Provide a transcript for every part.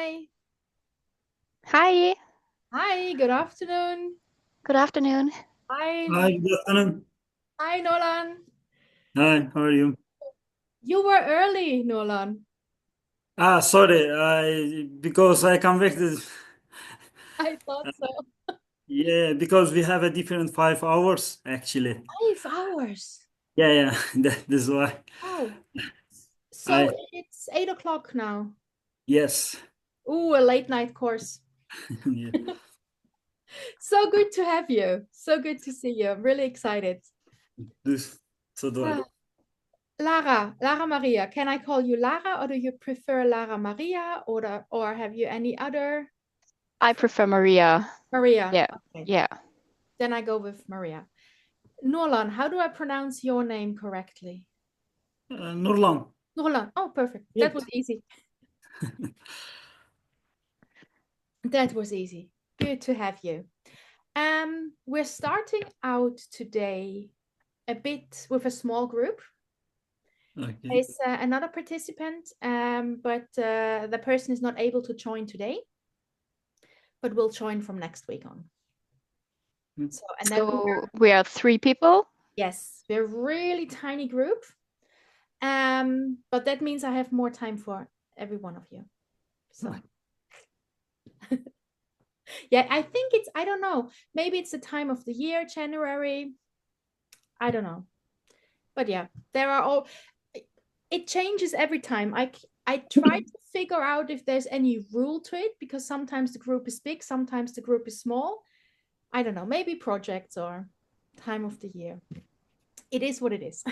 Hi. Hi, Hi, good afternoon. good afternoon. Hi. Hi, good afternoon. Hi, Nolan. Hi, how are you? You were early, Nolan. Sorry, because I convicted. I thought so. Yeah, because we have a different 5 hours actually. 5 hours. Yeah, that's why. Oh, so I it's 8 o'clock now. yes. Ooh, a late night course. Yeah, So good to have you. So good to see you. I'm really excited. this so do I. Ah, Lara Maria. Can I call you Lara or do you prefer Lara Maria or have you any other I prefer Maria. Maria? Yeah, Okay, yeah. then I go with Maria. Nolan, how do I pronounce your name correctly? Nurlan. Nurlan. Oh, perfect. That was Yep. easy. That was easy. Good to have you. We're starting out today a bit with a small group. Okay. There's another participant, but the person is not able to join today, but will join from next week on. So, and then So we are three people. yes, we're a really tiny group. But that means I have more time for every one of you. So yeah, I think I don't know, maybe it's the time of the year, January. I don't know. But yeah, there are all, it changes every time. I try to figure out if there's any rule to it because sometimes the group is big, sometimes the group is small. I don't know, maybe projects or time of the year. It is what it is.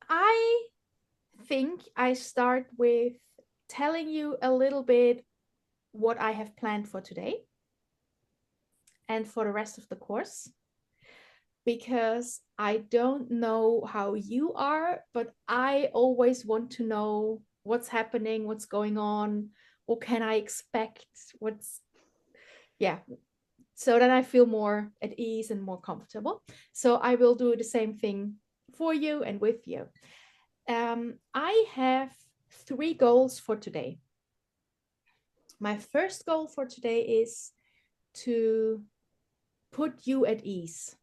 I think I start with telling you a little bit what I have planned for today and for the rest of the course because I don't know how you are, but I always want to know what's happening, what's going on, what can I expect, yeah, so that I feel more at ease and more comfortable. So I will do the same thing for you and with you. I have 3 goals for today. My first goal for today is to put you at ease.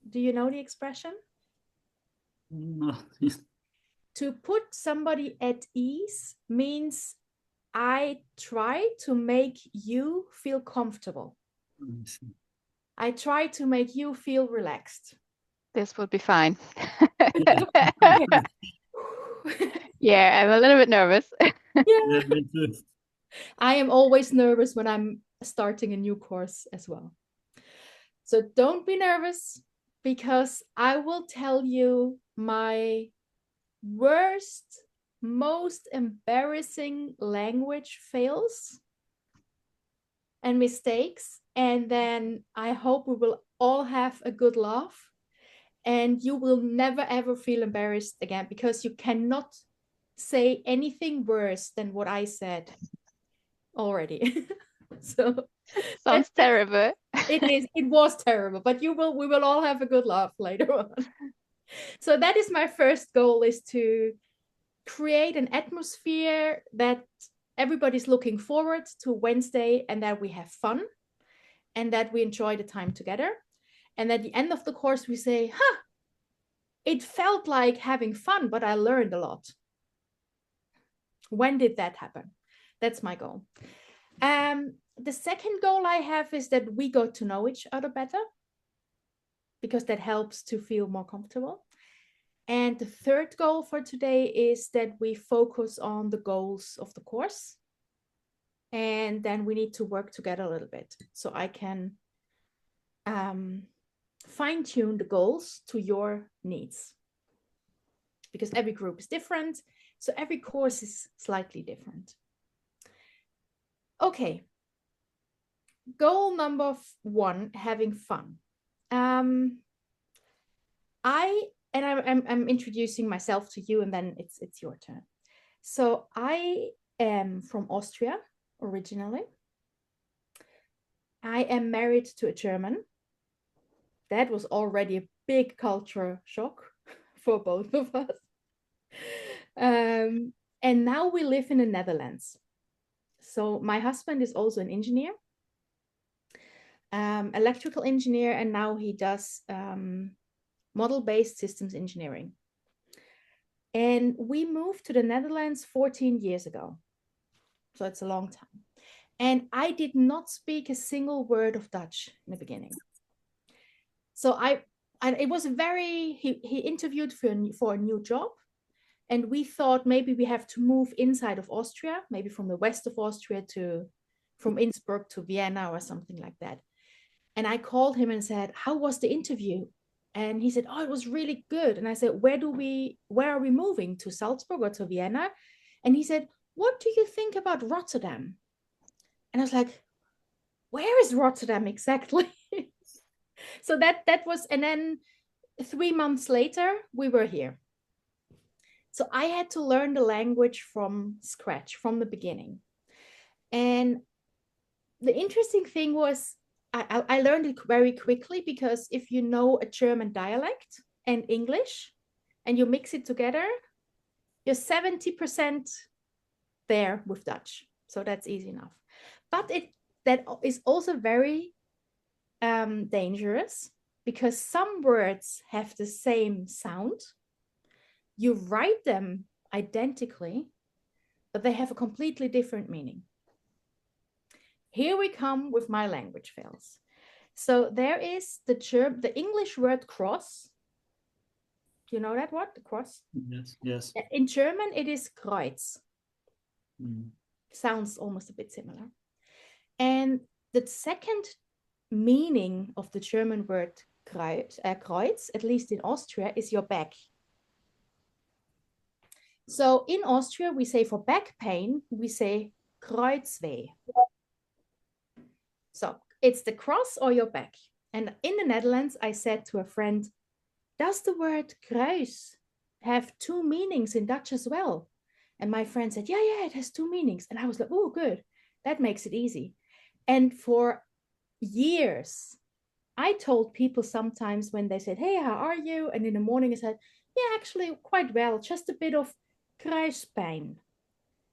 Do you know the expression? No, To put somebody at ease means I try to make you feel comfortable. I try to make you feel relaxed. This would be fine. Yeah, Yeah, I'm a little bit nervous. Yeah. yeah, me too. I am always nervous when I'm starting a new course as well. So don't be nervous because I will tell you my worst, most embarrassing language fails and mistakes. And then I hope we will all have a good laugh and you will never ever feel embarrassed again because you cannot say anything worse than what I said already. So Sounds terrible. it was terrible, but we will all have a good laugh later on. So that is my first goal, is to create an atmosphere that everybody's looking forward to Wednesday and that we have fun and that we enjoy the time together. And at the end of the course, we say, huh, it felt like having fun, but I learned a lot. When did that happen? That's my goal. The second goal I have is that we got to know each other better because that helps to feel more comfortable. And the third goal for today is that we focus on the goals of the course. And then we need to work together a little bit so I can fine tune the goals to your needs because every group is different. So every course is slightly different. Okay. Goal number 1, having fun. Um, I'm introducing myself to you and then it's your turn. So I am from Austria originally. I am married to a German. That was already a big culture shock for both of us. And now we live in the Netherlands. So my husband is also an engineer, electrical engineer, and now he does model-based systems engineering. And we moved to the Netherlands 14 years ago. So it's a long time. And I did not speak a single word of Dutch in the beginning. So it was he interviewed for a new job. And we thought maybe we have to move inside of Austria, maybe from the west of Austria from Innsbruck to Vienna or something like that. And I called him and said, how was the interview? And he said, oh, it was really good. And I said, where are we moving, to Salzburg or to Vienna? And he said, what do you think about Rotterdam? And I was like, where is Rotterdam exactly? So that was, and then 3 months later, we were here. So I had to learn the language from scratch, from the beginning. And the interesting thing was, I learned it very quickly, because if you know a German dialect and English and you mix it together, you're 70% there with Dutch. So that's easy enough. But that is also very dangerous, because some words have the same sound. You write them identically, but they have a completely different meaning. Here we come with my language fails. So there is the English word cross. Do you know that word, the cross? Yes, yes. In German, it is Kreuz. Mm. Sounds almost a bit similar. And the second meaning of the German word Kreuz, at least in Austria, is your back. So in Austria, we say for back pain, we say Kreuzweh. So it's the cross or your back. And in the Netherlands, I said to a friend, does the word kruis have 2 meanings in Dutch as well? And my friend said, yeah, it has 2 meanings. And I was like, oh, good. That makes it easy. And for years, I told people sometimes when they said, hey, how are you? And in the morning I said, yeah, actually quite well, just a bit of kruispijn,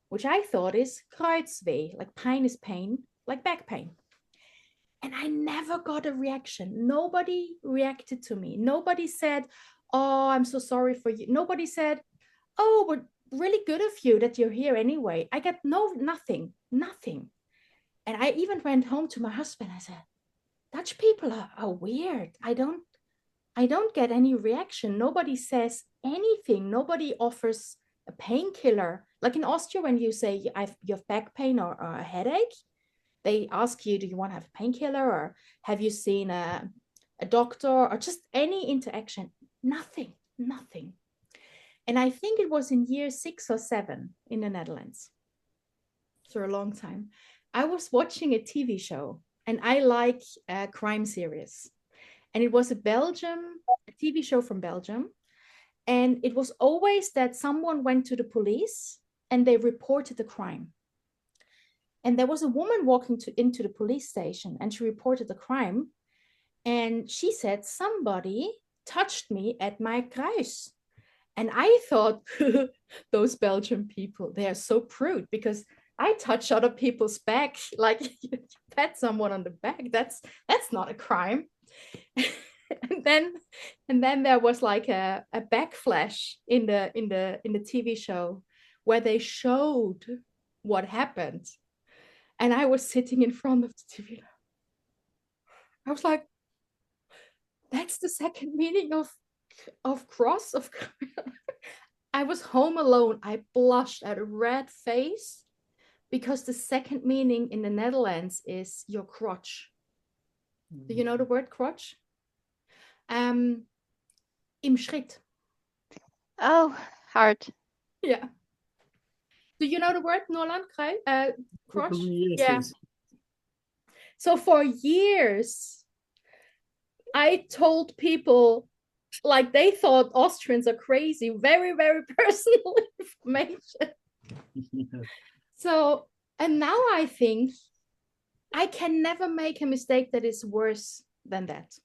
which I thought is kruidswee, like pain is pain, like back pain. And I never got a reaction. Nobody reacted to me. Nobody said, oh, I'm so sorry for you. Nobody said, oh, but really good of you that you're here anyway. I got nothing. And I even went home to my husband. I said, Dutch people are weird. I don't get any reaction. Nobody says anything. Nobody offers a painkiller. Like in Austria, when you say you have back pain or a headache, they ask you, do you want to have a painkiller, or have you seen a doctor, or just any interaction? Nothing. And I think it was in year 6 or 7 in the Netherlands. For a long time. I was watching a TV show, and I like crime series. And it was a TV show from Belgium. And it was always that someone went to the police and they reported the crime. And there was a woman walking into the police station, and she reported the crime. And she said, somebody touched me at my kruis. And I thought, those Belgian people, they are so prude, because I touch other people's back, like you pat someone on the back. That's not a crime. and then there was like a backflash in the TV show where they showed what happened. And I was sitting in front of the TV. I was like, that's the second meaning of cross. I was home alone. I blushed at a red face, because the second meaning in the Netherlands is your crotch. Do you know the word crotch? Im Schritt. Oh, hard. Yeah. Do you know the word, Nolan? Crotch? Yes, Yeah. yes. So for years, I told people, like, they thought Austrians are crazy, very, very personal information. So, and now I think I can never make a mistake that is worse than that.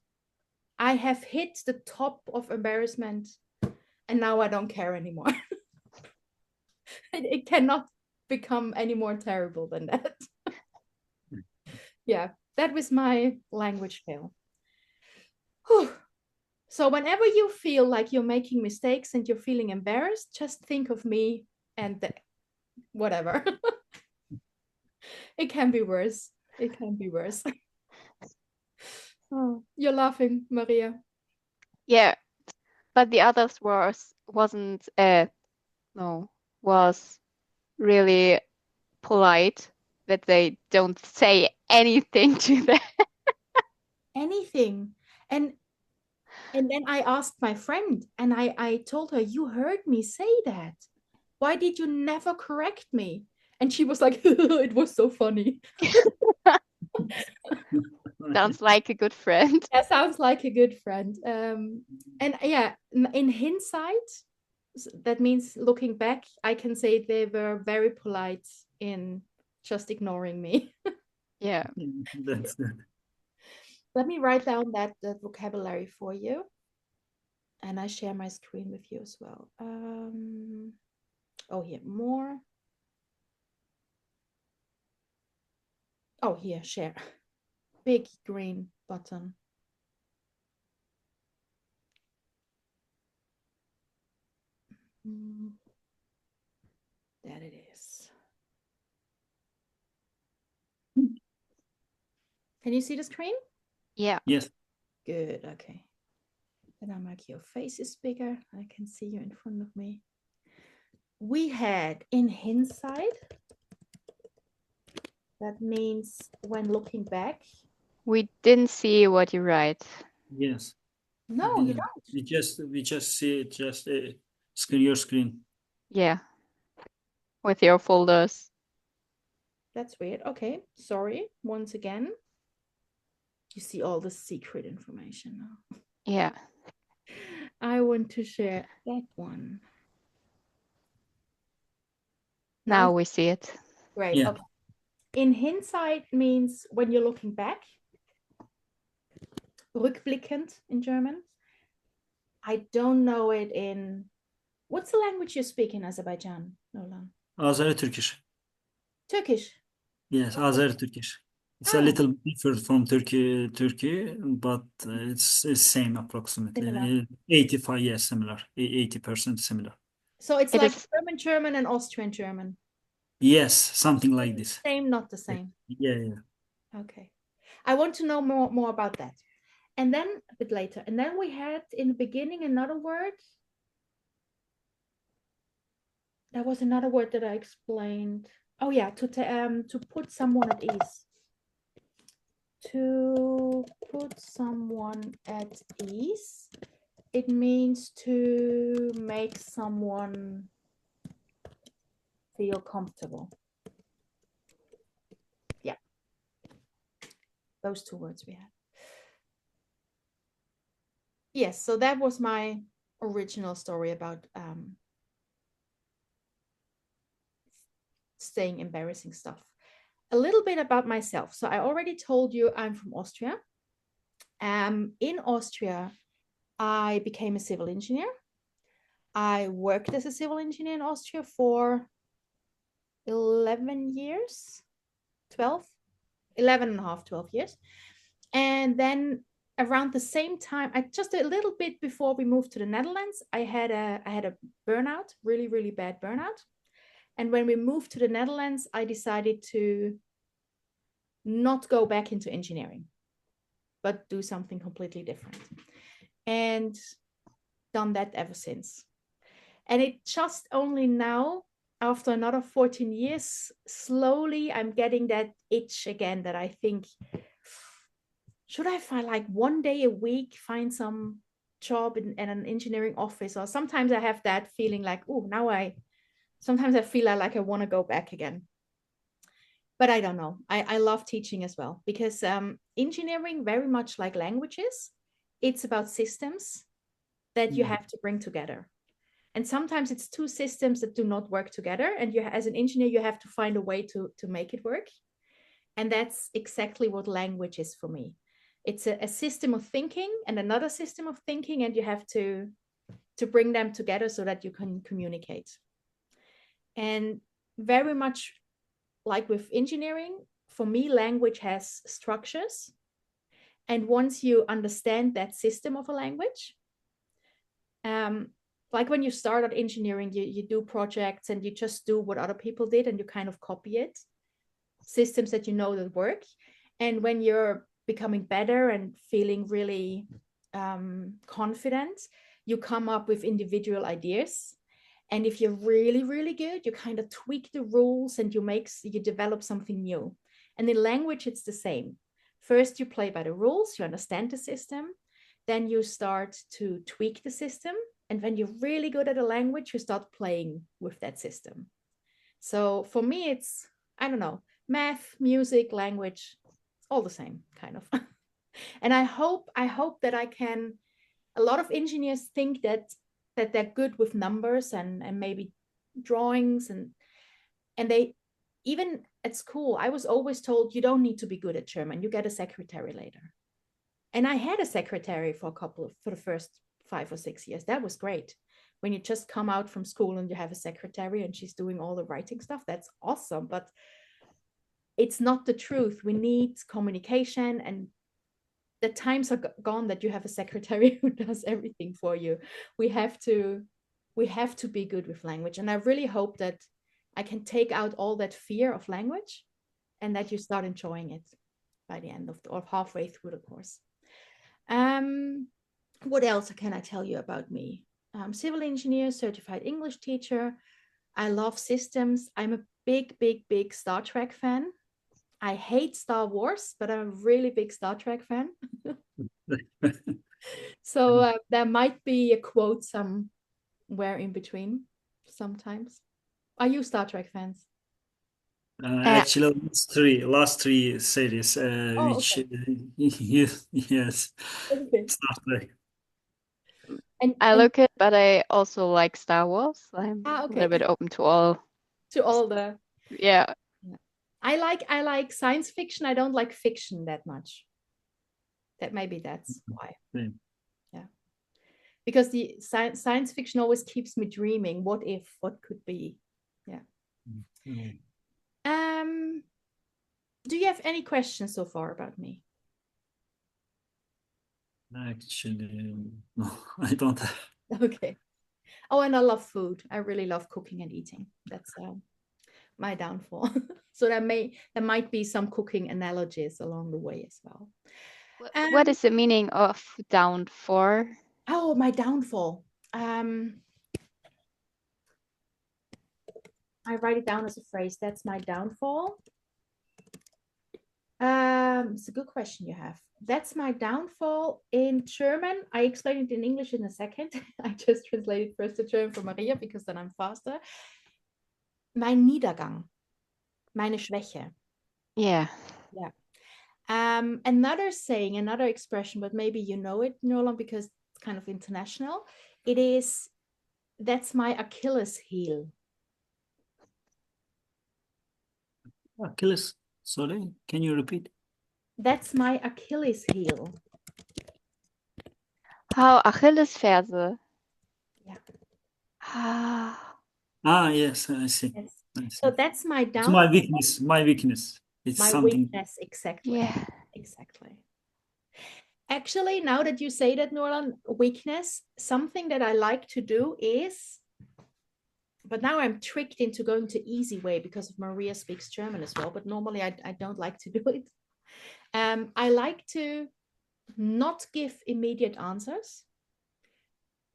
I have hit the top of embarrassment, and now I don't care anymore. It cannot become any more terrible than that. Yeah, that was my language fail. Whew. So whenever you feel like you're making mistakes and you're feeling embarrassed, just think of me and whatever. It can be worse. It can be worse. Oh, you're laughing, Maria. Yeah, but the others wasn't no, was really polite that they don't say anything to them. Anything. And then I asked my friend and I told her, you heard me say that. Why did you never correct me? And she was like, it was so funny. Sounds like a good friend. That sounds like a good friend. And yeah, in hindsight, that means looking back, I can say they were very polite in just ignoring me. Yeah. That's good. Let me write down that vocabulary for you. And I share my screen with you as well. Oh, here, more. Oh, here, share. Big green button. There it is. Can you see the screen? Yeah. Yes. Good, okay. Then I'll make your faces bigger. I can see you in front of me. We had in hindsight, that means when looking back. We didn't see what you write. Yes. No, you don't. We just see it just your screen. Yeah. With your folders. That's weird. Okay, sorry. Once again, you see all the secret information now. Yeah. I want to share that one. Now we see it. Great. Yeah. Okay. In hindsight means when you're looking back. Rückblickend in German. I don't know it in. What's the language you speak in Azerbaijan, Nolan? Azeri Turkish. Turkish. Yes, Azeri Turkish. It's a Ah, little different from Turkey, but it's same approximately. similar. 85, yes, similar. 80% similar. So it's It like is. German and Austrian German. Yes, something like this. Same, not the same. Yeah. Okay. I want to know more about that. And then a bit later. And then we had in the beginning another word. There was another word that I explained. Oh yeah, to put someone at ease. To put someone at ease. It means to make someone feel comfortable. Yeah. Those two words we had. Yes, so that was my original story about saying embarrassing stuff. A little bit about myself. So I already told you I'm from Austria. In Austria, I became a civil engineer. I worked as a civil engineer in Austria for 11 years, 12, 11 and a half, 12 years. And then around the same time, just a little bit before we moved to the Netherlands, I had a burnout, really, really bad burnout. And when we moved to the Netherlands, I decided to not go back into engineering, but do something completely different. And done that ever since. And it just only now, after another 14 years, slowly I'm getting that itch again that I think, should I find like one day a week, find some job in an engineering office? Or sometimes I have that feeling like, oh, sometimes I feel like I want to go back again. But I don't know. I love teaching as well because engineering, very much like languages, it's about systems that you have to bring together. And sometimes it's two systems that do not work together. And as an engineer, you have to find a way to make it work. And that's exactly what language is for me. It's a system of thinking and another system of thinking, and you have to bring them together so that you can communicate. And very much like with engineering, for me, language has structures. And once you understand that system of a language, like when you start at engineering, you do projects and you just do what other people did and you kind of copy it, systems that you know that work. And when you're becoming better and feeling really confident, you come up with individual ideas. And if you're really, really good, you kind of tweak the rules and you develop something new. And in language, it's the same. First, you play by the rules, you understand the system, then you start to tweak the system. And when you're really good at a language, you start playing with that system. So for me, it's, I don't know, math, music, language, all the same, kind of. And I hope that I can, a lot of engineers think that they're good with numbers and maybe drawings and they, even at school, I was always told you don't need to be good at German, you get a secretary later. And I had a secretary for the first 5 or 6 years. That was great. When you just come out from school and you have a secretary and she's doing all the writing stuff, that's awesome. But it's not the truth. We need communication, and the times are gone that you have a secretary who does everything for you. We have to be good with language. And I really hope that I can take out all that fear of language and that you start enjoying it by the end of or halfway through the course. What else can I tell you about me? I'm civil engineer, certified English teacher. I love systems. I'm a big Star Trek fan. I hate Star Wars, but I'm a really big Star Trek fan. So there might be a quote somewhere in between sometimes. Are you Star Trek fans? Actually, last three series, Oh, which okay. yes, Okay. Star Trek. I look it, but I also like Star Wars. I'm a okay. little bit open to all. To all the. Yeah. I like science fiction. I don't like fiction that much. Maybe that's why. Yeah. Because the science fiction always keeps me dreaming. What if? What could be? Yeah. Do you have any questions so far about me? Actually, no, I don't have. Okay. Oh, and I love food. I really love cooking and eating. That's my downfall. So there might be some cooking analogies along the way as well. What is the meaning of down for? Oh, my downfall. I write it down as a phrase. That's my downfall. It's a good question you have. That's my downfall in German. I explain it in English in a second. I just translated first to German for Maria because then I'm faster. Mein Niedergang. Meine Schwäche. Yeah. Yeah. Another saying, another expression, but maybe you know it, Nolan, because it's kind of international. It is, that's my Achilles heel. Achilles, sorry, can you repeat? That's my Achilles heel. How Achillesferse. Yeah. Yes, I see. Yes. I see. So that's my downfall. It's my weakness. My weakness. It's my something. weakness, exactly. Yeah. Exactly. Actually, now that you say that, Nolan, weakness, something that I like to do is, but now I'm tricked into going to easy way because of Maria speaks German as well, but normally I don't like to do it. I like to not give immediate answers,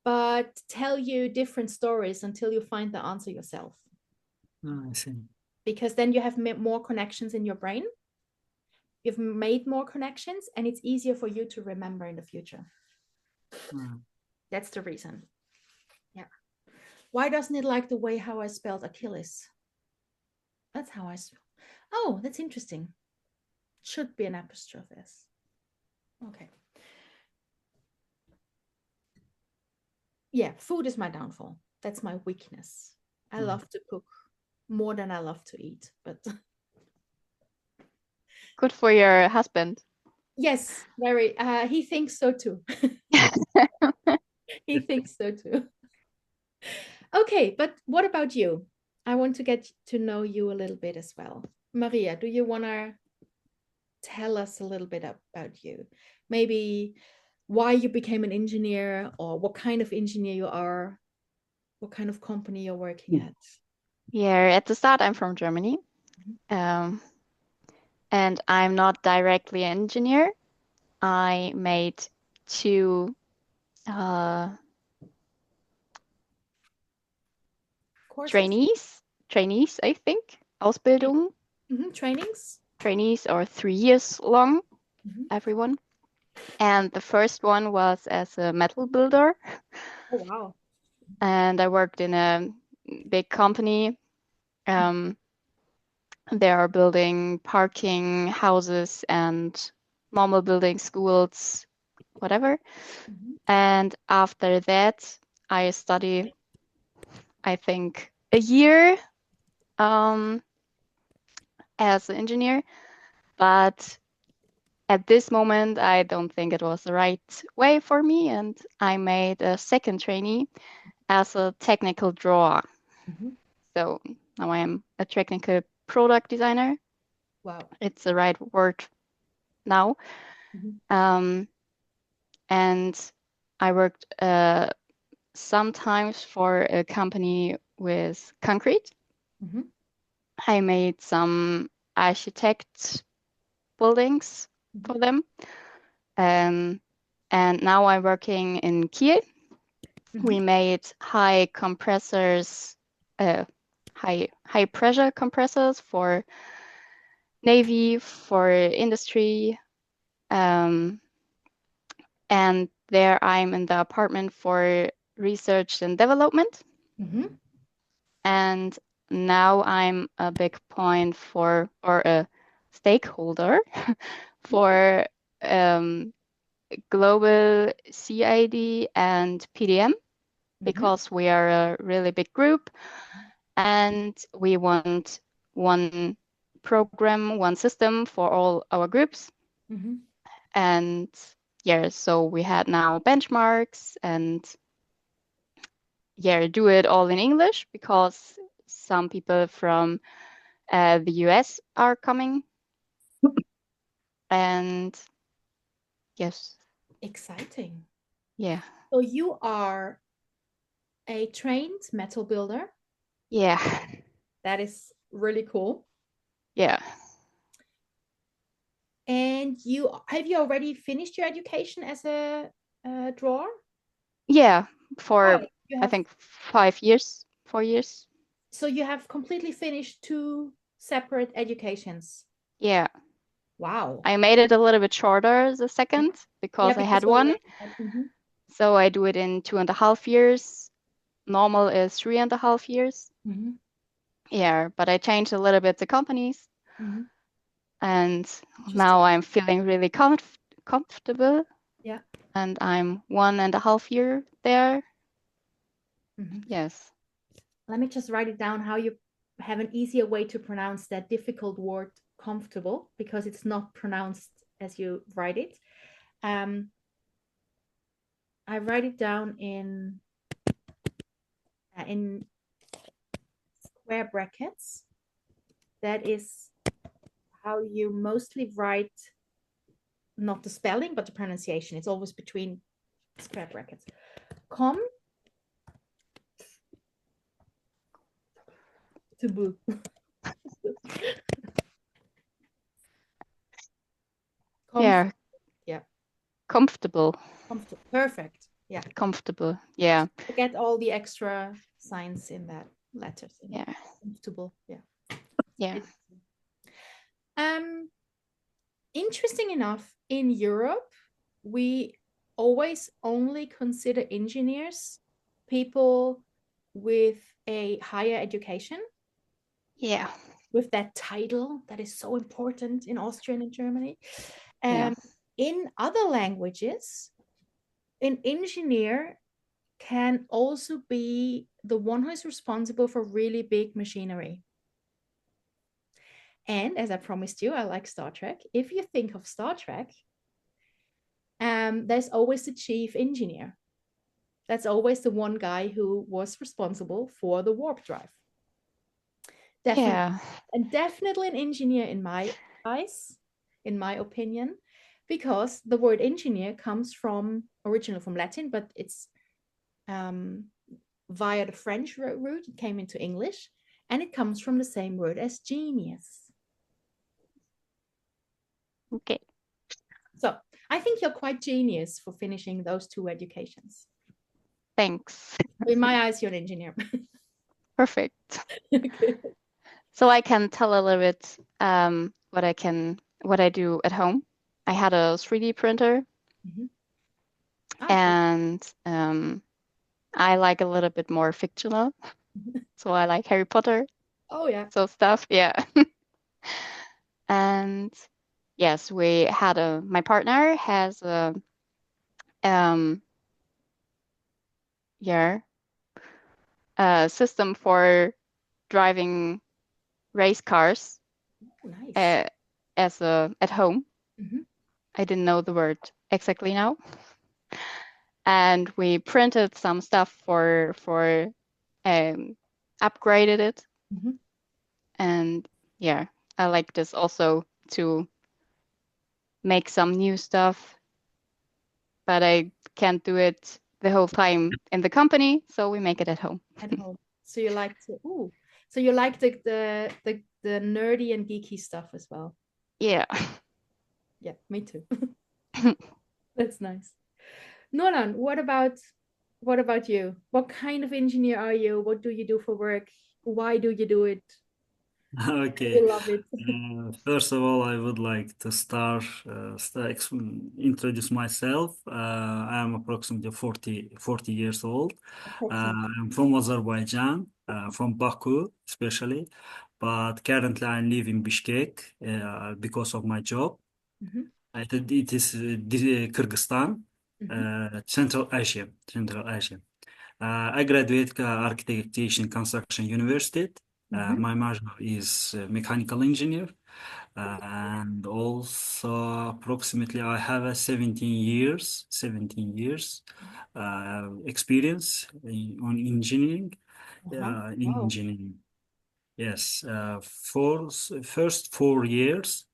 but tell you different stories until you find the answer yourself. I see. Because then you have more connections in your brain. You've made more connections and it's easier for you to remember in the future. That's the reason. Yeah. Why doesn't it like the way how I spelled Achilles? That's how I spell. Oh, that's interesting. Should be an apostrophe S. Okay. Yeah, food is my downfall. That's my weakness. I love to cook more than I love to eat, but Good for your husband. yes, very. He thinks so too. He thinks so too. Okay, but what about you? I want to get to know you a little bit as well. Maria, do you want to tell us a little bit about you? Maybe why you became an engineer, or what kind of engineer you are, what kind of company you're working at. Yeah, at the start, I'm from Germany. And I'm not directly an engineer. I made two Courses? trainees, I think, Ausbildung. Trainings? Or 3 years long, Mhm. everyone. And the first one was as a metal builder. Oh, wow. And I worked in a big company. They are building parking houses and normal building schools, whatever. And after that, I study, I think, a year as an engineer. But at this moment, I don't think it was the right way for me. And I made a second trainee as a technical drawer. So now I am a technical product designer. Wow. It's the right word now. And I worked sometimes for a company with concrete. I made some architect buildings for them. And now I'm working in Kiel. We made high compressors, high pressure compressors for Navy, for industry. And there I'm in the department for research and development. And now I'm a big point for, or a stakeholder for global CID and PDM, because we are a really big group and we want one program, one system for all our groups. And yeah, so we had now benchmarks and do it all in English because some people from the US are coming. And yes. Exciting. Yeah. So you are a trained metal builder. Yeah. That is really cool. Yeah. And have you already finished your education as a drawer? Yeah, for I think 5 years, 4 years. So you have completely finished 2 separate educations. Yeah. Wow. I made it a little bit shorter the second because I had one. So I do it in 2.5 years. Normal is 3.5 years. Yeah, but I changed a little bit the companies. And now I'm feeling really comfortable. Yeah. And I'm 1.5 year there. Yes. Let me just write it down how you have an easier way to pronounce that difficult word, comfortable, because it's not pronounced as you write it. I write it down in square brackets. That is how you mostly write, not the spelling, but the pronunciation. It's always between square brackets. Yeah. Yeah. Comfortable. Perfect. Yeah. Comfortable. Yeah. Forget all the extra signs in that letters. Yeah. Comfortable. Yeah. Yeah. Interesting enough, in Europe, we always only consider engineers people with a higher education. Yeah. With that title that is so important in Austria and in Germany. In other languages, an engineer can also be the one who is responsible for really big machinery. And as I promised you, I like Star Trek. If you think of Star Trek, there's always the chief engineer. That's always the one guy who was responsible for the warp drive. Definitely. Yeah. And definitely an engineer in my eyes, in my opinion, because the word engineer comes from originally from Latin, but it's via the French root, it came into English, and it comes from the same word as genius. Okay. So I think you're quite genius for finishing those two educations. Thanks. In my eyes, you're an engineer. Perfect. Good. So I can tell a little bit what I do at home. I had a 3D printer, and I like a little bit more fictional. So I like Harry Potter. Oh yeah. So stuff, yeah. And yes, my partner has a yeah, a system for driving race cars Nice. at home. I didn't know the word exactly now. And we printed some stuff for upgraded it. And yeah, I like this also to make some new stuff, but I can't do it the whole time in the company, so we make it at home. At home. So you like the nerdy and geeky stuff as well. Yeah. Yeah, me too. That's nice. Nolan, what about you? What kind of engineer are you? What do you do for work? Why do you do it? Okay. You love it. First of all, I would like to introduce myself. I am approximately 40 years old. I'm from Azerbaijan, from Baku especially, but currently I live in Bishkek because of my job. It is Kyrgyzstan, Central Asia. Central Asia. I graduated architecture in construction university. My major is mechanical engineer, and also approximately I have a 17 years experience on engineering. In Wow. engineering, yes. For first 4 years,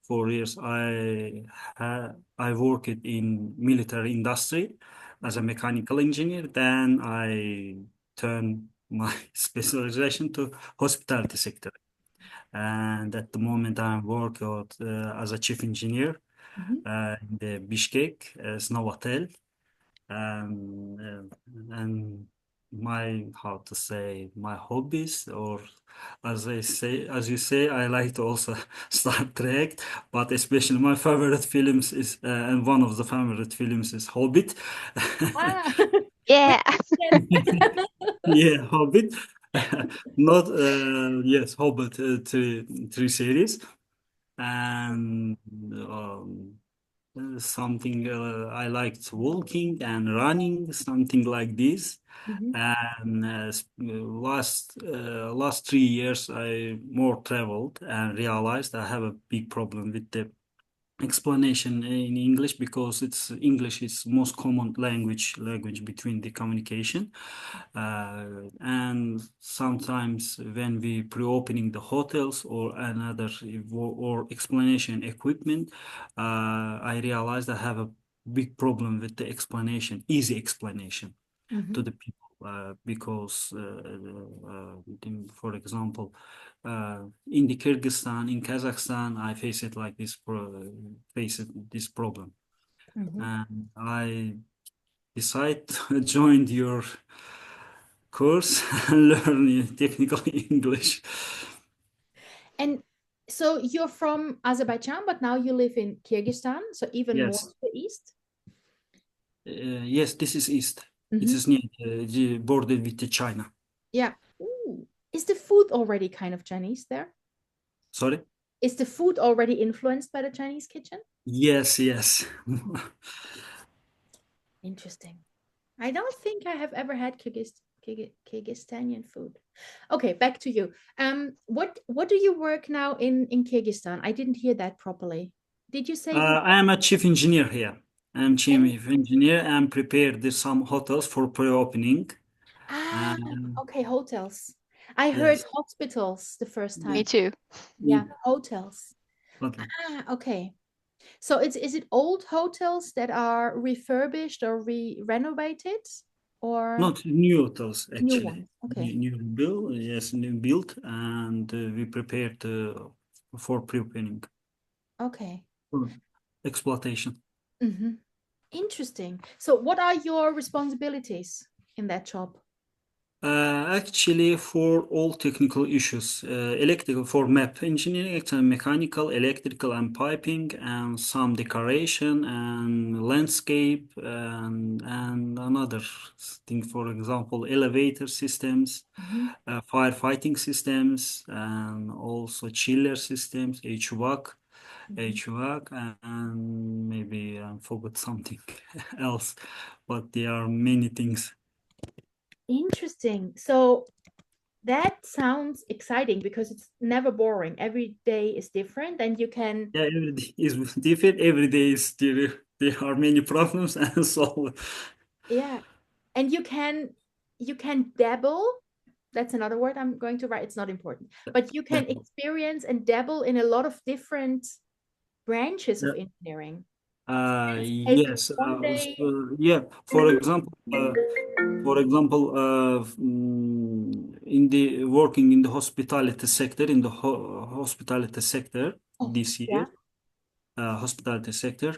I worked in military industry as a mechanical engineer. Then I turned my specialization to hospitality sector. And at the moment, I'm working as a chief engineer in the Bishkek Novotel. And how to say, my hobbies, or as you say, I like to also Star Trek, but especially my favorite films is, and one of the favorite films is Hobbit. Ah, Yeah. yes. Yeah, Hobbit. Not yes, Hobbit three series, and something I liked walking and running, something like this. And last 3 years, I more traveled and realized I have a big problem with the explanation in English, because it's English is most common language between the communication. And sometimes when we pre-opening the hotels or another or explanation equipment, I realized I have a big problem with the explanation, easy explanation to the people. Because, for example, in the Kyrgyzstan, in Kazakhstan, I faced this problem, and I decided to join your course and learn technical English. And so you're from Azerbaijan, but now you live in Kyrgyzstan, so even more Yes, to the east. yes, this is east. It is near the border with the China. Yeah. Ooh. Is the food already kind of Chinese there? Sorry? Is the food already influenced by the Chinese kitchen? Yes, yes. Interesting. I don't think I have ever had Kyrgyzstanian food. Okay, back to you. What do you work now in Kyrgyzstan? I didn't hear that properly. Did you say you I am a chief engineer here. I'm and chief engineer and prepared some hotels for pre-opening. ah And okay, hotels. I heard Yes. hospitals the first time. Me too. Yeah, hotels. Okay. Okay. So is it old hotels that are refurbished or renovated, or Not new hotels new actually. ones? Okay. New build, yes, new built, and we prepared for preparing Okay. for exploitation. Interesting. So what are your responsibilities in that job? Actually, for all technical issues, electrical for map engineering, actually mechanical, electrical, and piping, and some decoration and landscape, and another thing, for example, elevator systems, firefighting systems, and also chiller systems, HVAC, and maybe I forgot something else, but there are many things. Interesting. So that sounds exciting because it's never boring. Every day is different, and you can. Yeah, every day is different. Every day is there are many problems and so Yeah, and you can dabble. That's another word I'm going to write. It's not important, but you can yeah. experience and dabble in a lot of different branches of engineering. Take Yes. one day. Yeah. In the working in the hospitality sector, hospitality sector Oh, this yeah. year, hospitality sector,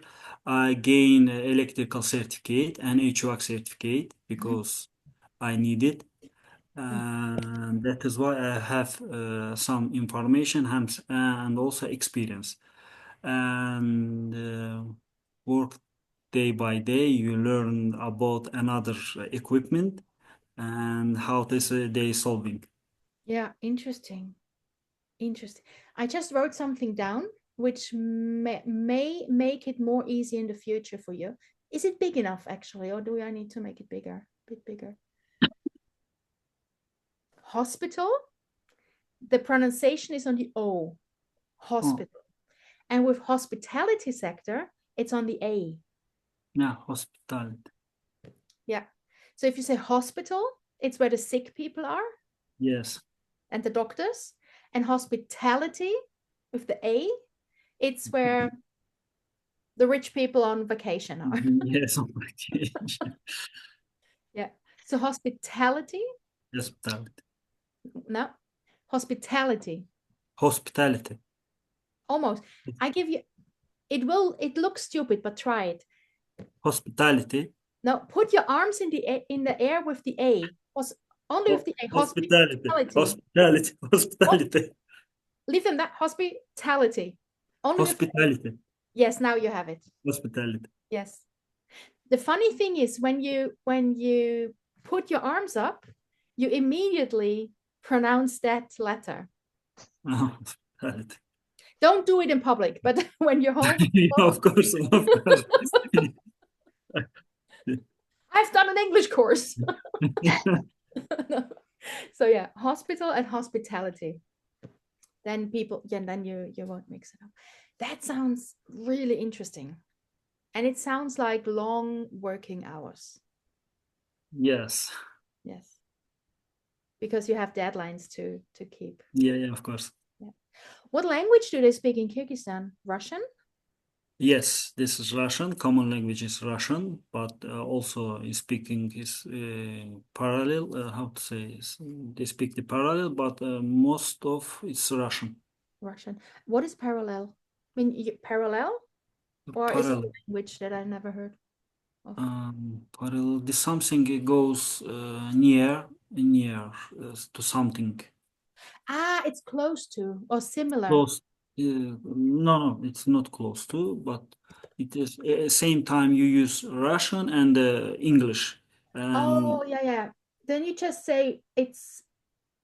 I gain electrical certificate and HVAC certificate because I need it. And that is why I have some information and also experience. And work day by day, you learn about another equipment and how they solving. Yeah, interesting. Interesting. I just wrote something down which may make it more easy in the future for you. Is it big enough actually, or do I need to make it bigger? A bit bigger. Hospital, the pronunciation is on the O, Oh, hospital. And with hospitality sector, it's on the A. yeah, hospitality. Yeah. So if you say hospital, it's where the sick people are Yes. and the doctors. And hospitality with the A, it's where the rich people on vacation are. Yes, on vacation. Yeah. So hospitality, Hospitality. no, hospitality, Hospitality. almost. I give you, it looks stupid, but try it. Hospitality. Now put your arms in the air with the A. Only with the A. Hospitality. Hospitality. Hospitality. Hospitality. Leave them that hospitality. Only with the A. Hospitality. Yes, now you have it. Hospitality. Yes. The funny thing is when you put your arms up, you immediately pronounce that letter. Hospitality. Don't do it in public, but when you're home, Yeah, of course, of course. I've done an English course. So yeah, hospital and hospitality. Then people, yeah, then you won't mix it up. That sounds really interesting. And it sounds like long working hours. Yes. Yes. Because you have deadlines to keep. Yeah, of course. Yeah. What language do they speak in Kyrgyzstan? Russian? Yes, this is Russian. Common language is Russian, but also speaking is parallel. How to say they speak the parallel, but most of it's Russian. Russian. What is parallel? I mean, parallel? Or is it a Parallel. language that I never heard of? Parallel. This something goes near to something. It's close to or similar. Close. No, it's not close to, but it is same time you use Russian and English. Oh, yeah. Then you just say it's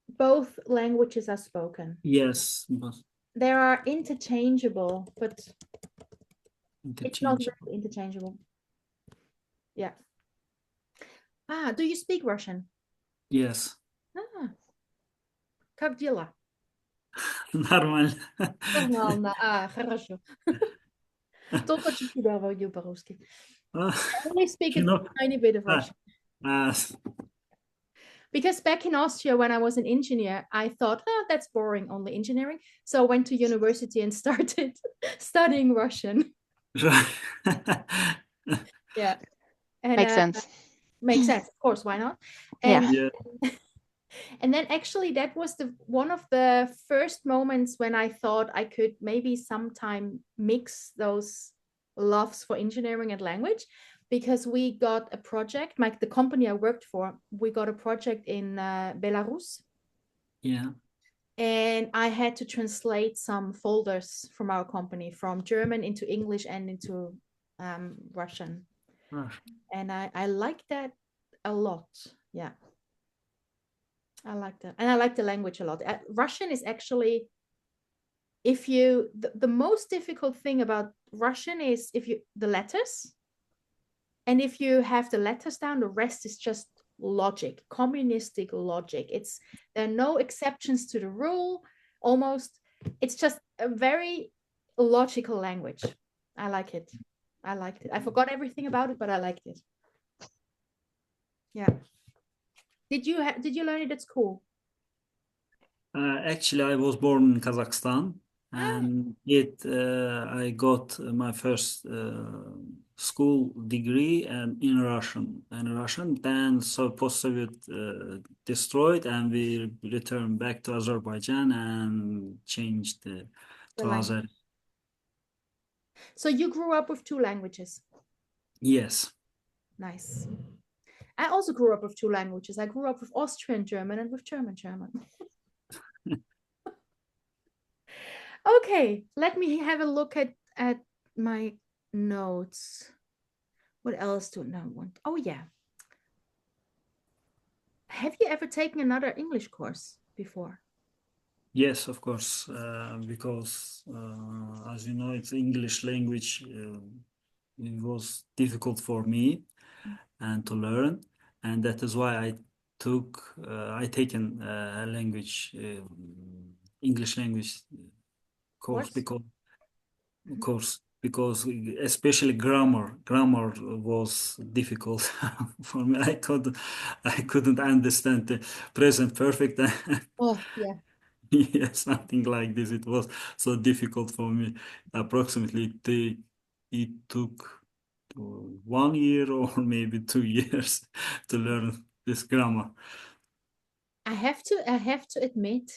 both languages are spoken. Yes, but They are interchangeable, but it's not interchange. really interchangeable. Yeah. Do you speak Russian? Yes. Как дела? Нормально. Нормально. Хорошо. Только чуть-чуть говорю по-русски. I only speak a tiny bit of Russian. Because back in Austria, when I was an engineer, I thought, oh, that's boring, only engineering. So I went to university and started studying Russian. Right. Yeah. And Makes sense. makes sense, of course, why not? Yeah. And Yeah. and then actually that was one of the first moments when I thought I could maybe sometime mix those loves for engineering and language, because we got a project, like the company I worked for, we got a project in Belarus. Yeah. And I had to translate some folders from our company from German into English and into Russian. Right. And I like that a lot. Yeah. I like that. And I like the language a lot. Russian is actually, if you, the most difficult thing about Russian is if you, the letters. And if you have the letters down, the rest is just logic, communistic logic. There are no exceptions to the rule, almost. It's just a very logical language. I like it. I liked it. I forgot everything about it, but I liked it. Yeah. Did you learn it at school? Actually, I was born in Kazakhstan, and I got my first school degree and in Russian. Then so post-Soviet destroyed, and we returned back to Azerbaijan and changed to Azeri. So you grew up with two languages. Yes. Nice. I also grew up with two languages. I grew up with Austrian German and with German German. Okay, let me have a look at my notes. What else do I want? Oh yeah. Have you ever taken another English course before? Yes, of course, because as you know, it's English language. It was difficult for me and to learn, and that is why I taken a English language course Course? because especially grammar was difficult for me. I couldn't understand the present perfect. Oh yeah. Yeah, something like this. It was so difficult for me. Approximately, it took 1 year or maybe 2 years to learn this grammar. I have to admit,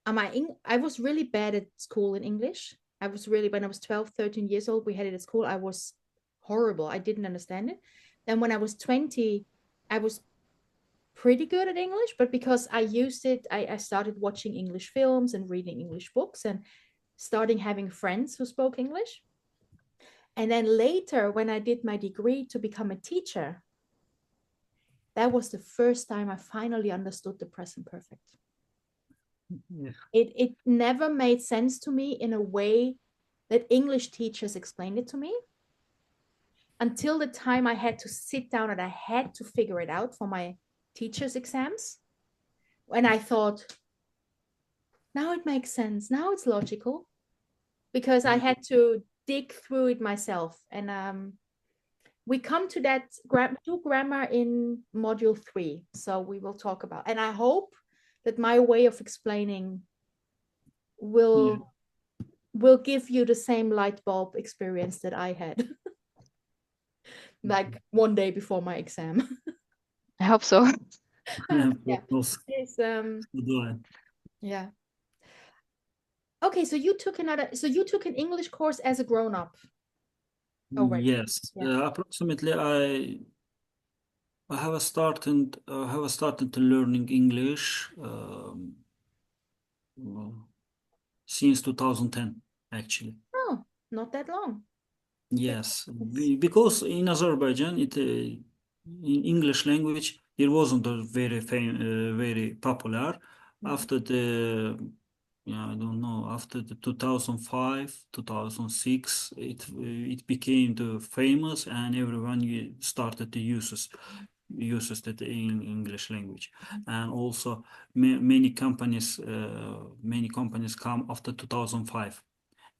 I was really bad at school in English. I was really, when I was 12, 13 years old, we had it at school. I was horrible. I didn't understand it. Then when I was 20, I was pretty good at English, but because I used it, I started watching English films and reading English books and starting having friends who spoke English. And then later, when I did my degree to become a teacher, that was the first time I finally understood the present perfect. Yeah. It never made sense to me in a way that English teachers explained it to me, until the time I had to sit down and I had to figure it out for my teacher's exams. When I thought, now it makes sense. Now it's logical, because I had to dig through it myself. And we come to that grammar in module 3. So we will talk about, and I hope that my way of explaining will give you the same light bulb experience that I had like one day before my exam. I hope so. Yeah. It's, yeah. Okay, so you took an English course as a grown-up. Oh, right. Yes, Yeah. approximately I have started to learning English since 2010 actually. Oh, not that long. Yes, because in Azerbaijan, in English language, it wasn't a very popular. After the, yeah, I don't know, after the 2005, 2006, it became the famous, and everyone started to uses that in English language, and also many companies come after 2005,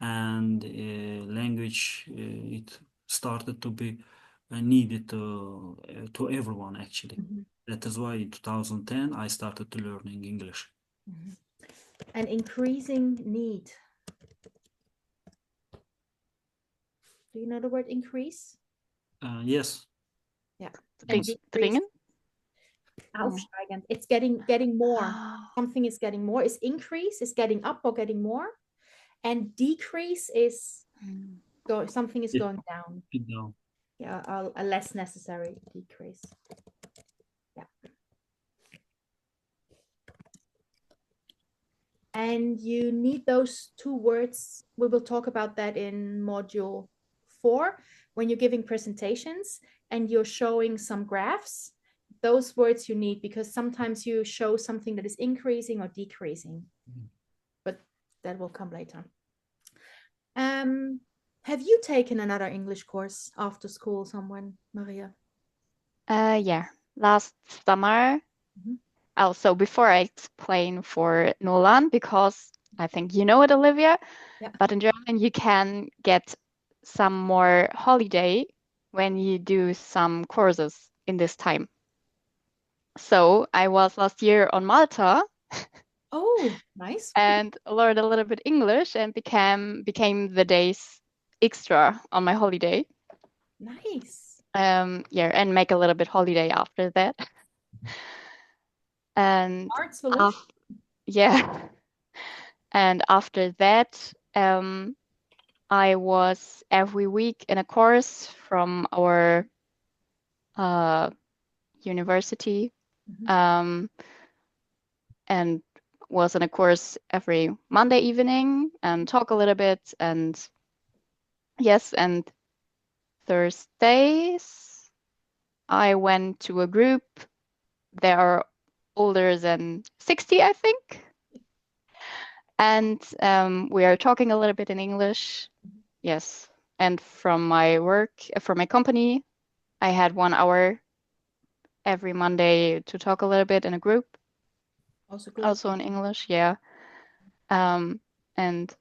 and language it started to be needed to everyone actually. That is why in 2010 I started to learning English. An increasing need. Do you know the word increase? Yes. Yeah. Dringen? Aufsteigend. It's getting more. Something is getting more. Is increase is getting up or getting more, and decrease is something is going down. Down. Yeah, a less necessary decrease. Yeah. And you need those two words. We will talk about that in module 4 when you're giving presentations and you're showing some graphs. Those words you need, because sometimes you show something that is increasing or decreasing, but that will come later. Have you taken another English course after school, someone, Maria? Yeah, last summer. Also, before I explain for Nolan, because I think you know it, Olivia, but in German you can get some more holiday when you do some courses in this time. So I was last year on Malta. Oh, nice. And learned a little bit English and became the days extra on my holiday. Nice. Yeah, and make a little bit holiday after that. And Smart solution. yeah. And after that, I was every week in a course from our university, and was in a course every Monday evening and talk a little bit. And yes, and Thursdays I went to a group. They are older than 60, I think. And we are talking a little bit in English. Yes. And from my work, from my company, I had 1 hour every Monday to talk a little bit in a group. Also good. Also in English, yeah. And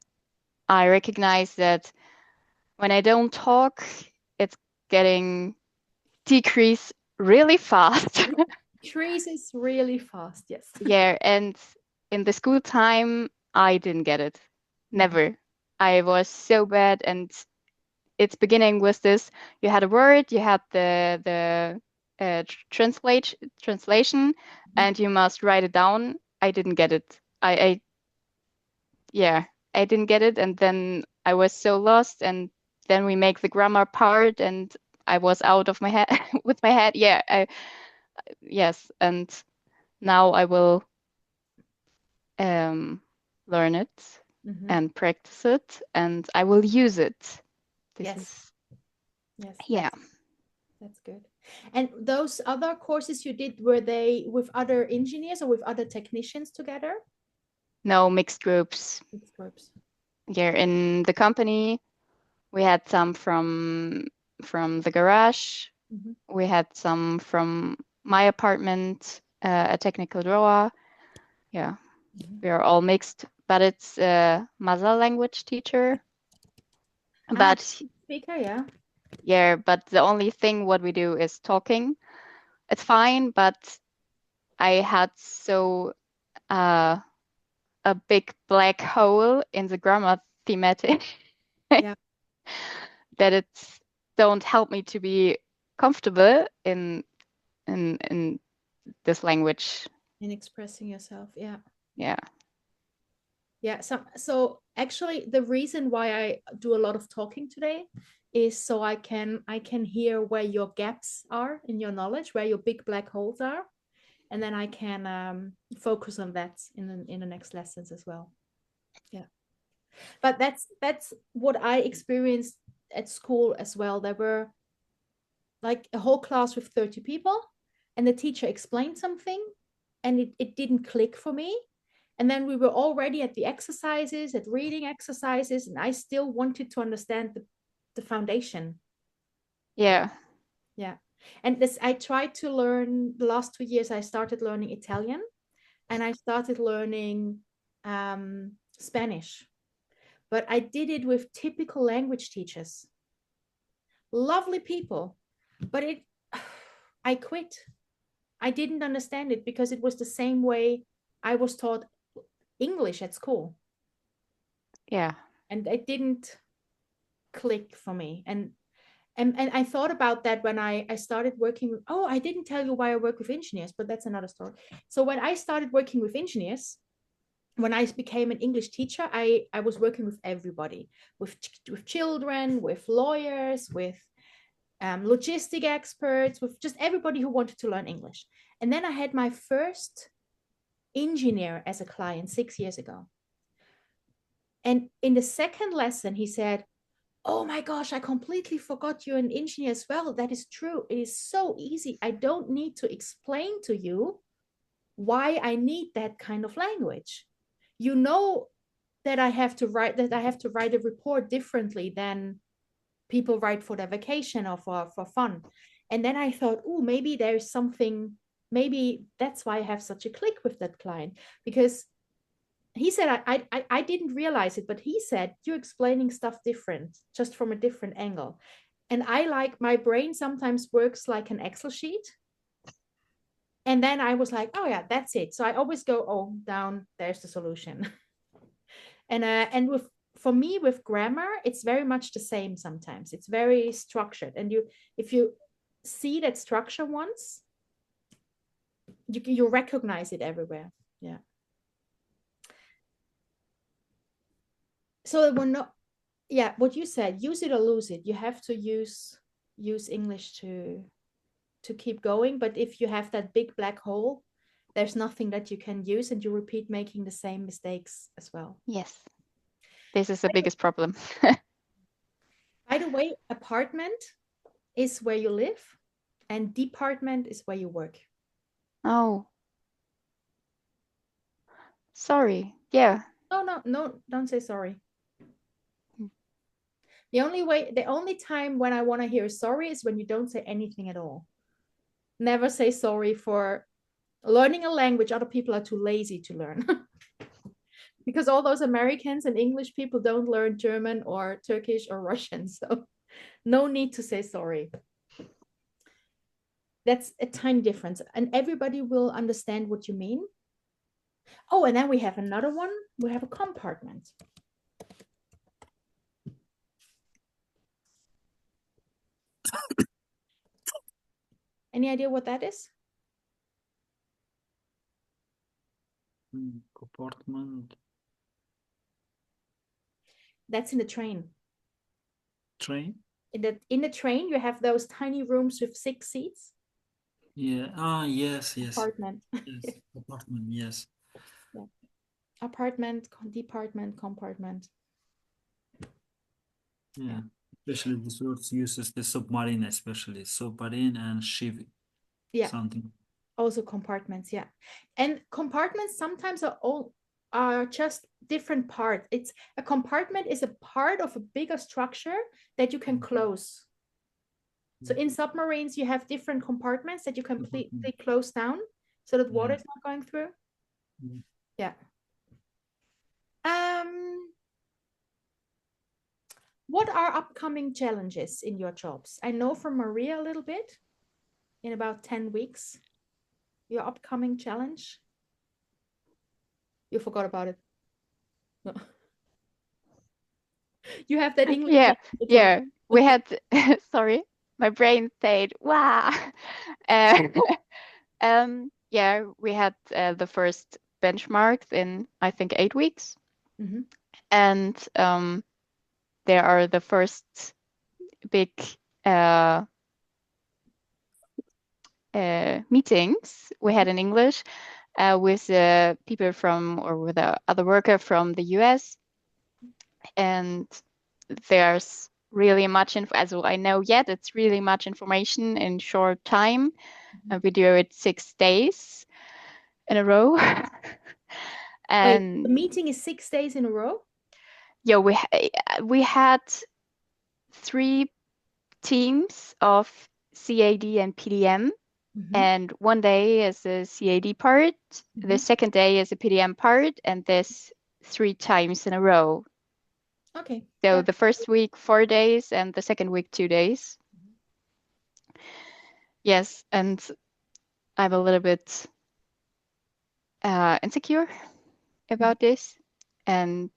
I recognize that when I don't talk, it's getting decrease really fast. Decreases really fast, yes. Yeah, and in the school time, I didn't get it. Never. I was so bad, and it's beginning with this. You had a word, you had the translation, and you must write it down. I didn't get it. Yeah, I didn't get it, and then I was so lost, and then we make the grammar part, and I was out of my head with my head. Yeah, yes, and now I will learn it and practice it, and I will use it. Yes, yeah. That's good. And those other courses you did, were they with other engineers or with other technicians together? No, mixed groups. Mixed groups. Yeah, in the company, we had some from the garage. We had some from my apartment, a technical drawer. Yeah, we are all mixed, but it's a mother language teacher. But speaker, yeah. Yeah, but the only thing what we do is talking. It's fine, but I had a big black hole in the grammar thematic Yeah. that it's don't help me to be comfortable in this language. In expressing yourself, yeah. Yeah. Yeah, so actually the reason why I do a lot of talking today is so I can hear where your gaps are in your knowledge, where your big black holes are, and then I can focus on that in the next lessons as well. Yeah, but that's what I experienced at school as well. There were like a whole class with 30 people, and the teacher explained something, and it didn't click for me. And then we were already at the exercises, at reading exercises, and I still wanted to understand the foundation. Yeah. Yeah. And this, I tried to learn the last 2 years. I started learning Italian, and I started learning Spanish. But I did it with typical language teachers. Lovely people, But I quit. I didn't understand it because it was the same way I was taught English at school. Yeah. And it didn't click for me. And I thought about that when I started working. Oh, I didn't tell you why I work with engineers, but that's another story. So when I started working with engineers, when I became an English teacher, I was working with everybody, with children, with lawyers, with logistic experts, with just everybody who wanted to learn English. And then I had my first engineer as a client 6 years ago. And in the second lesson, he said, oh my gosh, I completely forgot you're an engineer as well. That is true. It is so easy. I don't need to explain to you why I need that kind of language. You know that I have to write a report differently than people write for their vacation or for fun. And then I thought, oh, maybe there's something, maybe that's why I have such a click with that client, because he said, I didn't realize it, but he said, you're explaining stuff different, just from a different angle. And I like, my brain sometimes works like an Excel sheet. And then I was like, oh yeah, that's it. So I always go, oh, down, there's the solution. And for me, with grammar, it's very much the same sometimes. It's very structured. And if you see that structure once, you recognize it everywhere. Yeah. So we're not, yeah, what you said, use it or lose it. You have to use English to keep going. But if you have that big black hole, there's nothing that you can use, and you repeat making the same mistakes as well. Yes. This is the biggest problem. By the way, apartment is where you live and department is where you work. Oh. Sorry. Yeah. No, don't say sorry. The only time when I want to hear sorry is when you don't say anything at all. Never say sorry for learning a language other people are too lazy to learn. Because all those Americans and English people don't learn German or Turkish or Russian. So no need to say sorry. That's a tiny difference. And everybody will understand what you mean. Oh, and then we have another one. We have a compartment. Any idea what that is? Compartment. That's in the train. Train? In the train, you have those tiny rooms with 6 seats. Yeah. Yes. Apartment. Yes. Apartment. Yes. Yeah. Apartment, department, compartment. Yeah. Especially this word uses the submarine, especially submarine and ship. Yeah. Something. Also compartments, yeah. And compartments sometimes are just different parts. It's a compartment is a part of a bigger structure that you can close. So in submarines, you have different compartments that you completely close down so that water is not going through. Yeah. What are upcoming challenges in your jobs? I know from Maria a little bit. In about 10 weeks, your upcoming challenge. You forgot about it. No. You have that English. Yeah. We had, sorry, my brain said, wow. Yeah, we had the first benchmarks in, I think, 8 weeks. Mm-hmm. And there are the first big meetings we had in English with people from, or with other worker from the US. And there's really much as I know yet, it's really much information in short time. And we do it 6 days in a row. And wait, the meeting is 6 days in a row? Yeah, we had 3 teams of CAD and PDM. And one day is the CAD part, the second day is the PDM part, and this 3 times in a row. Okay. So the first week 4 days and the second week 2 days. Yes, and I'm a little bit insecure about this, and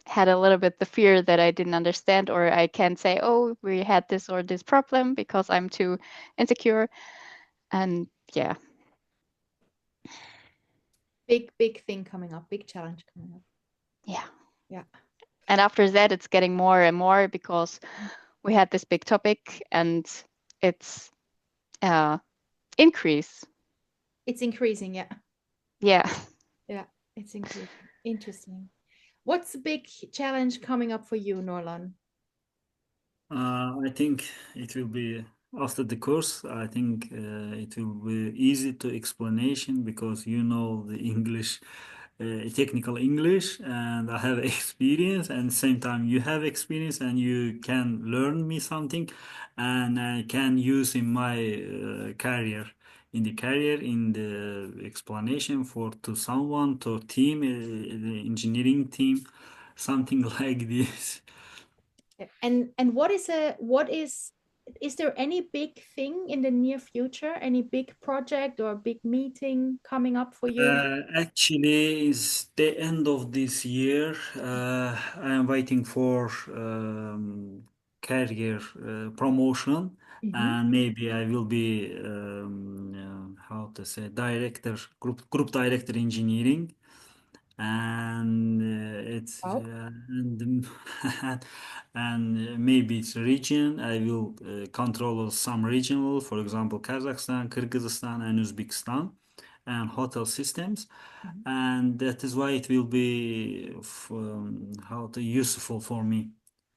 had a little bit the fear that I didn't understand, or I can't say, oh, we had this or this problem because I'm too insecure. And yeah. Big thing coming up, big challenge coming up. Yeah. Yeah. And after that, it's getting more and more because we had this big topic and it's increase. It's increasing, yeah. Yeah. Yeah, it's increasing. Interesting. What's the big challenge coming up for you, Norlan? I think it will be after the course. I think it will be easy to explanation because you know the English, technical English, and I have experience. And same time you have experience, and you can learn me something, and I can use in my career. In the career, in the explanation for to someone, to team, the engineering team, something like this. And what is there any big thing in the near future, any big project or big meeting coming up for you? Actually, it's the end of this year. I am waiting for career promotion, and maybe I will be how to say director, group director engineering, and it's Wow. and and maybe it's region. I will control some regional, for example, Kazakhstan, Kyrgyzstan, and Uzbekistan, and hotel systems, and that is why it will be how to useful for me.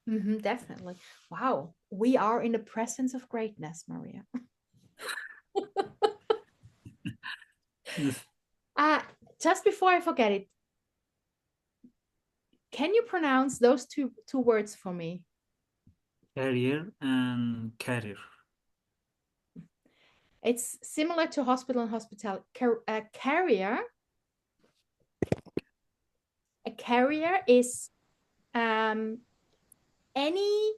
Definitely. Wow. We are in the presence of greatness, Maria. Yes. Just before I forget it, can you pronounce those two words for me? Career and career. It's similar to hospital and hospitality. A carrier is any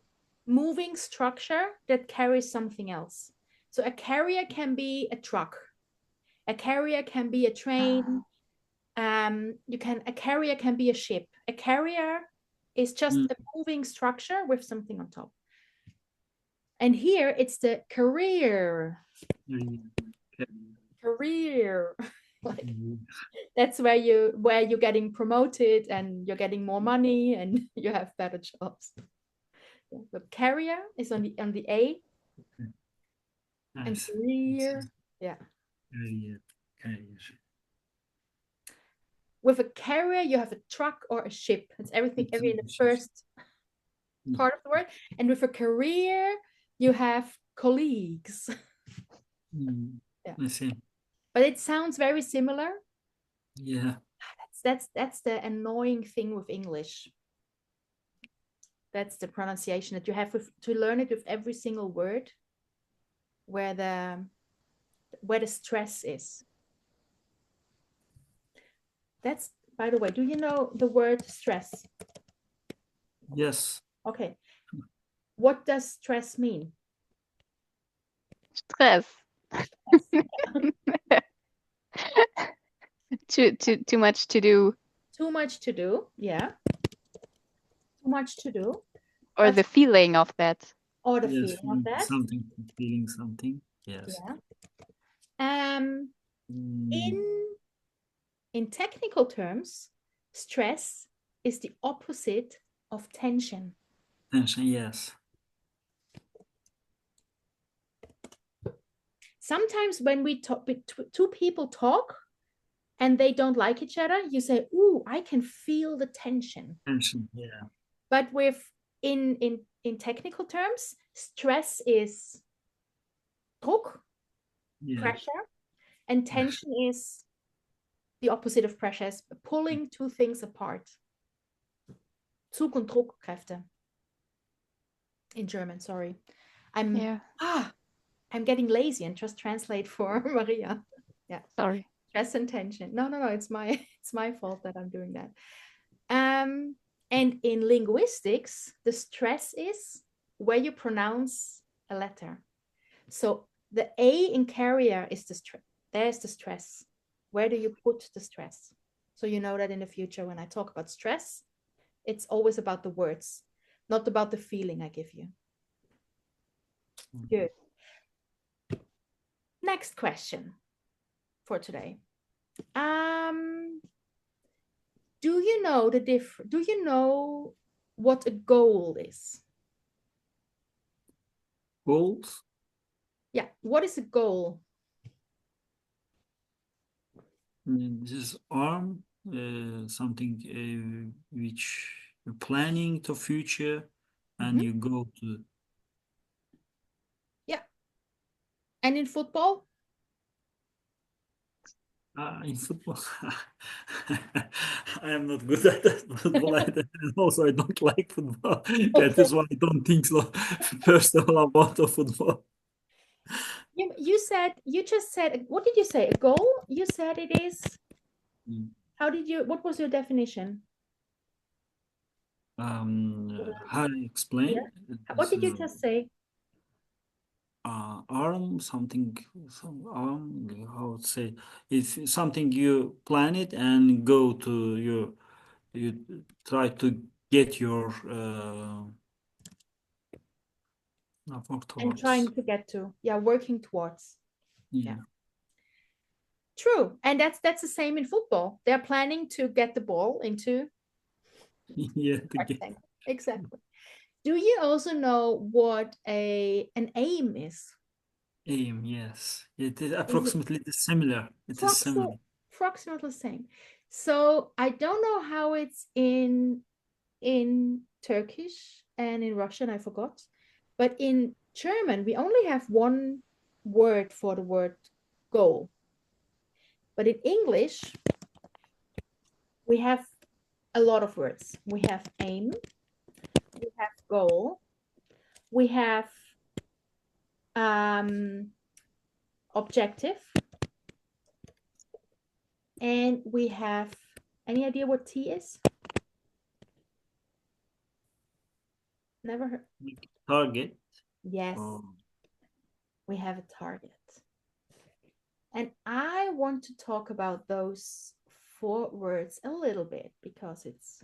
moving structure that carries something else. So a carrier can be a truck. A carrier can be a train. A carrier can be a ship. A carrier is just a moving structure with something on top. And here it's the career. Career. Like that's where you're getting promoted and you're getting more money and you have better jobs. Yeah. But carrier is on the A. And Nice. career. Yeah. Career. Career. With a carrier, you have a truck or a ship. It's everything in the first part of the word. And with a career, you have colleagues. Yeah. I see. But it sounds very similar. Yeah. That's the annoying thing with English. That's the pronunciation that you have to learn it with every single word, where the stress is. That's, by the way, do you know the word stress? Yes. Okay. What does stress mean? Stress. Too much to do. Too much to do, yeah. Too much to do. Or the feeling of that. Or the Yes, feeling of that. something, feeling something. Yes. Yeah. In technical terms, stress is the opposite of tension. Tension, yes. Sometimes when we talk, two people talk and they don't like each other, you say, "Ooh, I can feel the tension." Tension, yeah. But in technical terms, stress is Druck, pressure, and tension is the opposite of pressure, is pulling two things apart. Zug- und Druckkräfte. In German, sorry. I'm getting lazy and just translate for Maria. Yeah. Sorry. Stress and tension. No, it's my fault that I'm doing that. And in linguistics, the stress is where you pronounce a letter. So The A in carrier is the stress. There's the stress. Where do you put the stress? So you know that in the future when I talk about stress, it's always about the words, not about the feeling I give you. Good. Next question for today. Do you know what a goal is? Goals? Yeah, what is a goal? This is arm, something which you're planning to future, and you go to. Yeah. And in football? In football, I am not good at that football. And also, I don't like football. That is why I don't think so. First of all, about the football. You just said, what did you say? A goal? You said it is. What was your definition? How to explain? Yeah. What did you just say? Arm, something, how to say, if something you plan it and go to you try to get your work And towards. trying to get to, working towards. Yeah. True. And that's the same in football. They're planning to get the ball into. Yeah, exactly. Do you also know what an aim is? Aim, yes. It is approximately similar. It is similar. Approximately the same. So I don't know how it's in Turkish and in Russian, I forgot. But in German, we only have one word for the word goal. But in English, we have a lot of words. We have aim, we have goal, we have objective, and we have, any idea what T is? Never heard. Target. Yes. We have a target. And I want to talk about those 4 words a little bit because it's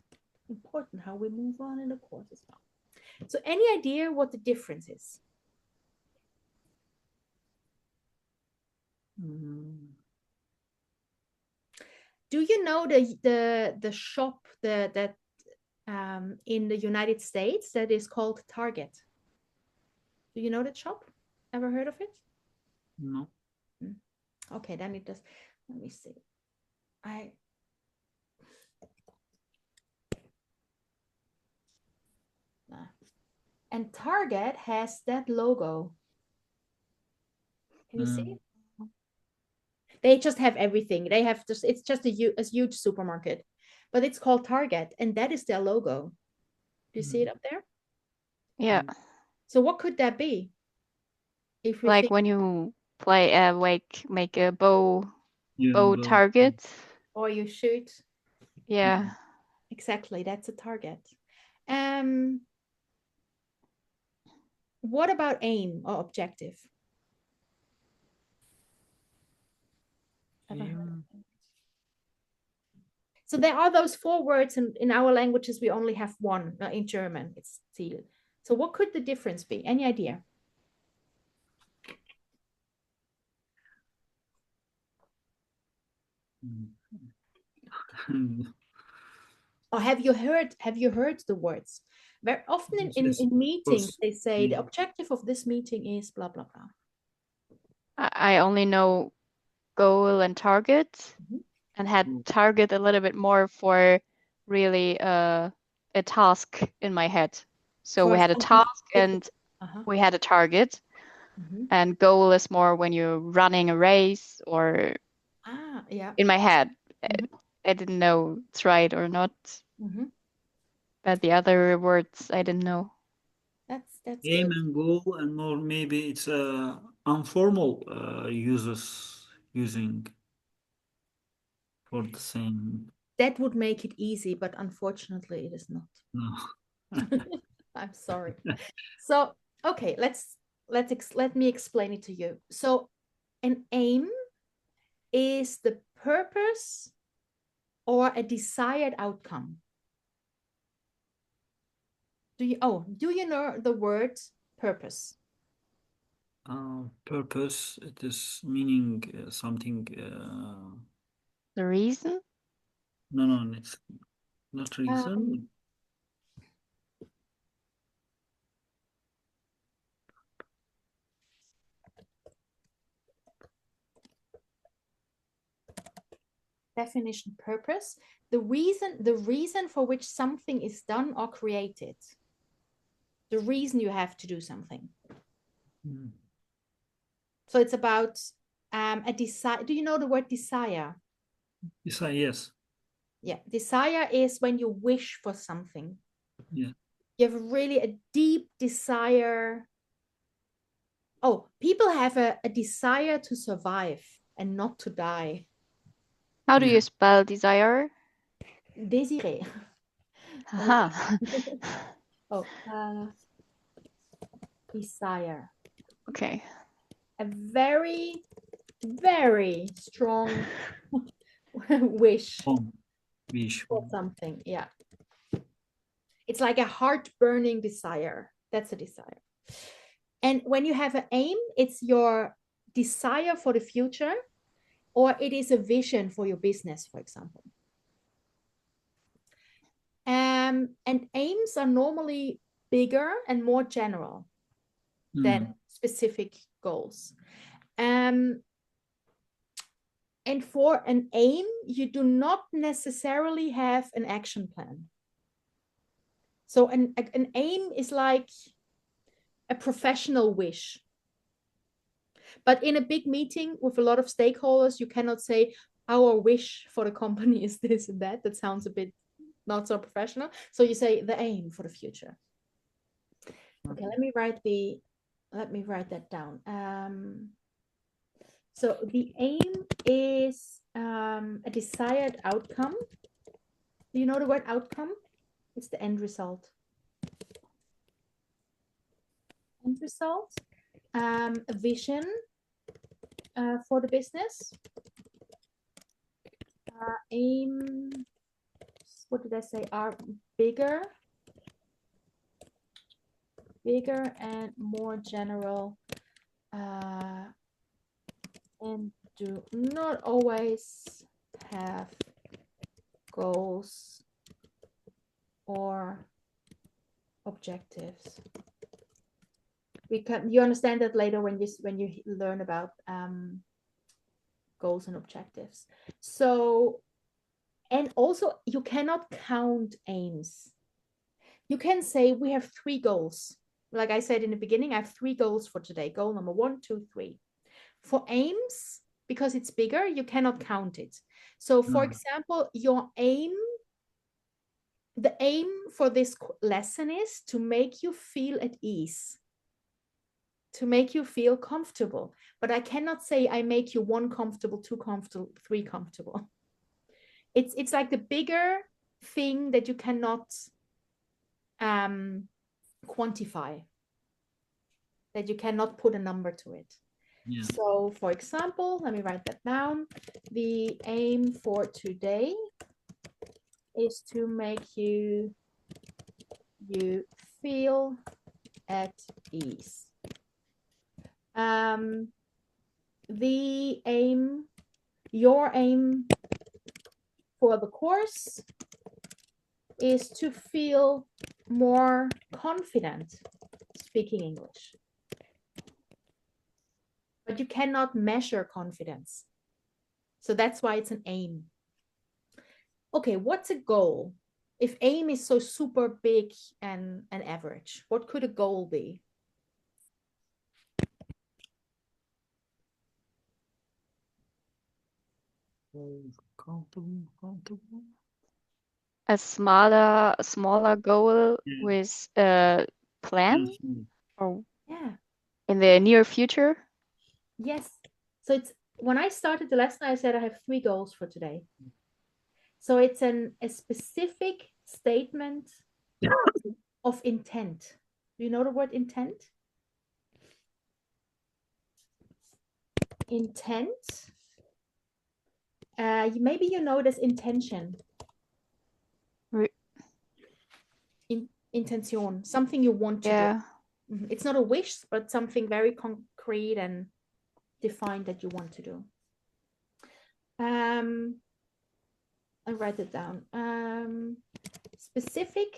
important how we move on in the course as well. So any idea what the difference is? Do you know the shop that in the United States that is called Target? Do you know that shop? Ever heard of it? No. Okay, then it does. Let me see. And Target has that logo. Can you see? They just have everything. They have just, it's just a huge supermarket, but it's called Target, and that is their logo. Do you see it up there? Yeah. So what could that be? If we like when you play make a bow target. Or you shoot. Yeah. Exactly. That's a target. What about aim or objective? So there are those 4 words, and in our languages we only have one. In German it's Ziel. So what could the difference be? Any idea? Or have you heard the words? Very often in meetings they say the objective of this meeting is blah blah blah. I only know goal and target, and had target a little bit more for really a task in my head. So we had a task and we had a target, and goal is more when you're running a race or in my head. I didn't know it's right or not. But the other words I didn't know. That's aim good. and goal, and or maybe it's informal using for the same. That would make it easy, but unfortunately it is not. No. I'm sorry. So okay, let's let me explain it to you. So an aim is the purpose or a desired outcome. Do you know the word purpose? Purpose, it is meaning something. The reason? No, it's not reason. Definition: purpose, the reason for which something is done or created. The reason you have to do something. So it's about a desire. Do you know the word desire? Desire, yes. Yeah, desire is when you wish for something. Yeah. You have really a deep desire. Oh, people have a desire to survive and not to die. How do you spell desire? Désirer. Aha. Desire. Okay. A very, very strong wish for something. Yeah. It's like a heart-burning desire. That's a desire. And when you have an aim, it's your desire for the future, or it is a vision for your business, for example. And aims are normally bigger and more general than specific goals. And for an aim, you do not necessarily have an action plan. So an aim is like a professional wish. But in a big meeting with a lot of stakeholders, you cannot say, our wish for the company is this and that. That sounds a bit not so professional. So you say the aim for the future. Okay, let me write that down. So the aim is a desired outcome. Do you know the word outcome? It's the end result. End result. A vision for the business. Aim, what did I say? Are bigger and more general, and do not always have goals or objectives. You understand that later when you learn about goals and objectives. So, and also you cannot count aims. You can say we have 3 goals. Like I said in the beginning, I have 3 goals for today. Goal number 1, 2, 3. For aims, because it's bigger, you cannot count it. So for example, the aim for this lesson is to make you feel at ease, to make you feel comfortable. But I cannot say I make you 1 comfortable, 2 comfortable, 3 comfortable. It's like the bigger thing that you cannot quantify, that you cannot put a number to it. Yeah. So for example, let me write that down. The aim for today is to make you feel at ease. Your aim for the course is to feel more confident speaking English. But you cannot measure confidence. So that's why it's an aim. Okay, what's a goal? If aim is so super big and average, what could a goal be? A smaller goal with a plan, or in the near future. Yes. So it's when I started the lesson, I said I have 3 goals for today. So it's a specific statement of intent. Do you know the word intent? intent. Maybe you know it as intention. Intention, something you want to do. It's not a wish, but something very concrete and defined that you want to do. I write it down. Specific.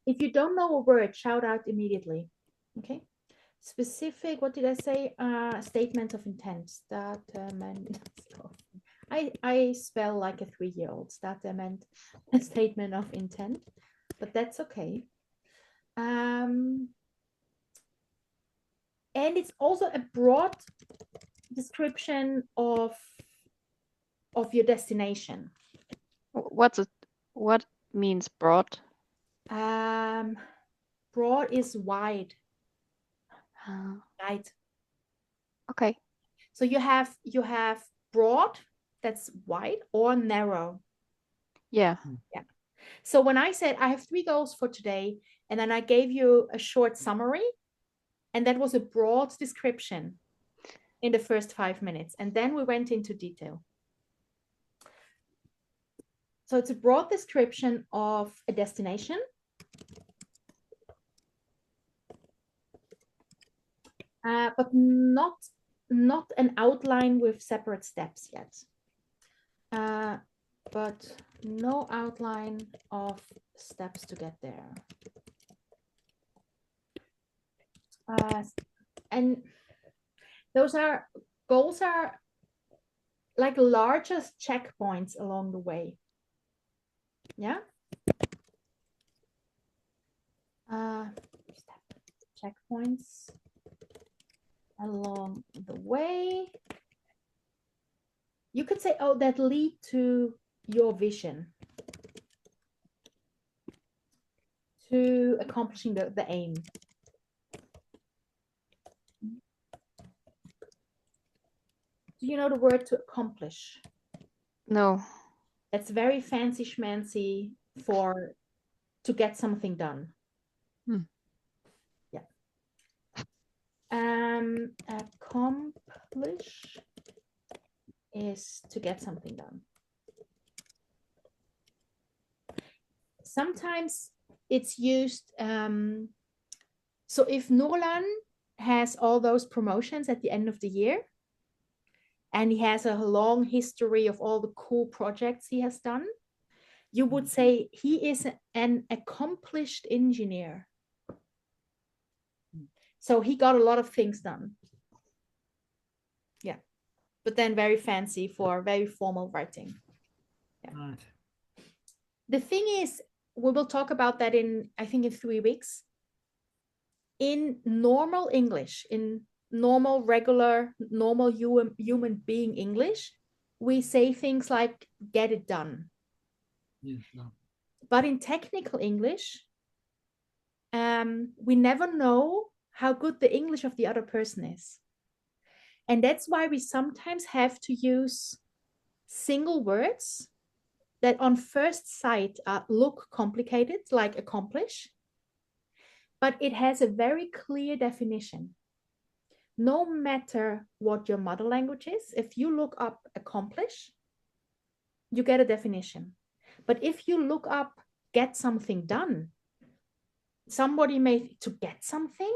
If you don't know a word, shout out immediately. Okay. Specific, what did I say? Statement of intent. I spell like a 3-year-old. Statement, a statement of intent, but that's okay. And it's also a broad description of your destination. What means broad? Broad is wide. Wide. Okay. So you have broad, that's wide, or narrow. Yeah. Yeah. So when I said I have 3 goals for today, and then I gave you a short summary, and that was a broad description in the first 5 minutes, and then we went into detail. So it's a broad description of a destination. But not an outline with separate steps yet. But no outline of steps to get there. And those goals are like largest checkpoints along the way. Yeah. Checkpoints along the way. You could say, oh, that lead to your vision, to accomplishing the aim. Do you know the word to accomplish? No. It's very fancy schmancy to get something done. Yeah. Accomplish is to get something done. Sometimes it's used, so if Nurlan has all those promotions at the end of the year, and he has a long history of all the cool projects he has done, you would say he is an accomplished engineer. So he got a lot of things done. Yeah. But then very fancy for very formal writing. Yeah. Right. The thing is, we will talk about that I think in 3 weeks. In normal English, in normal, regular, normal human being English, we say things like, get it done. Yes, no. But in technical English, we never know how good the English of the other person is. And that's why we sometimes have to use single words that on first sight look complicated, like accomplish, but it has a very clear definition. No matter what your mother language is, if you look up accomplish, you get a definition. But if you look up get something done, somebody may, to get something,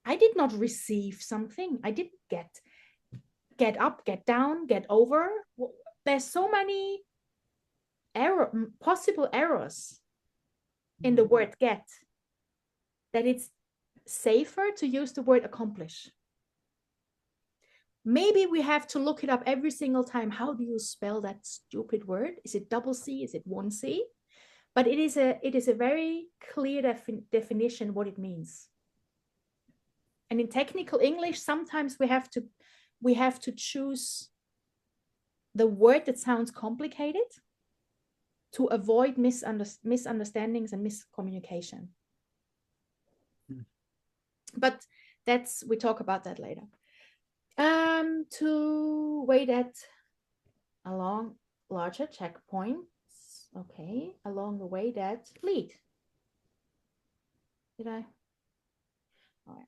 I did not receive something. I didn't get up, get down, get over. There's so many possible errors in the word get that it's safer to use the word accomplish. Maybe we have to look it up every single time. How do you spell that stupid word? Is it double C? Is it 1C? But it is a very clear definition what it means. And in technical English, sometimes we have to choose the word that sounds complicated to avoid misunderstandings and miscommunication. But we talk about that later. To wait at along larger checkpoints, okay, along the way that lead. Did I? All right.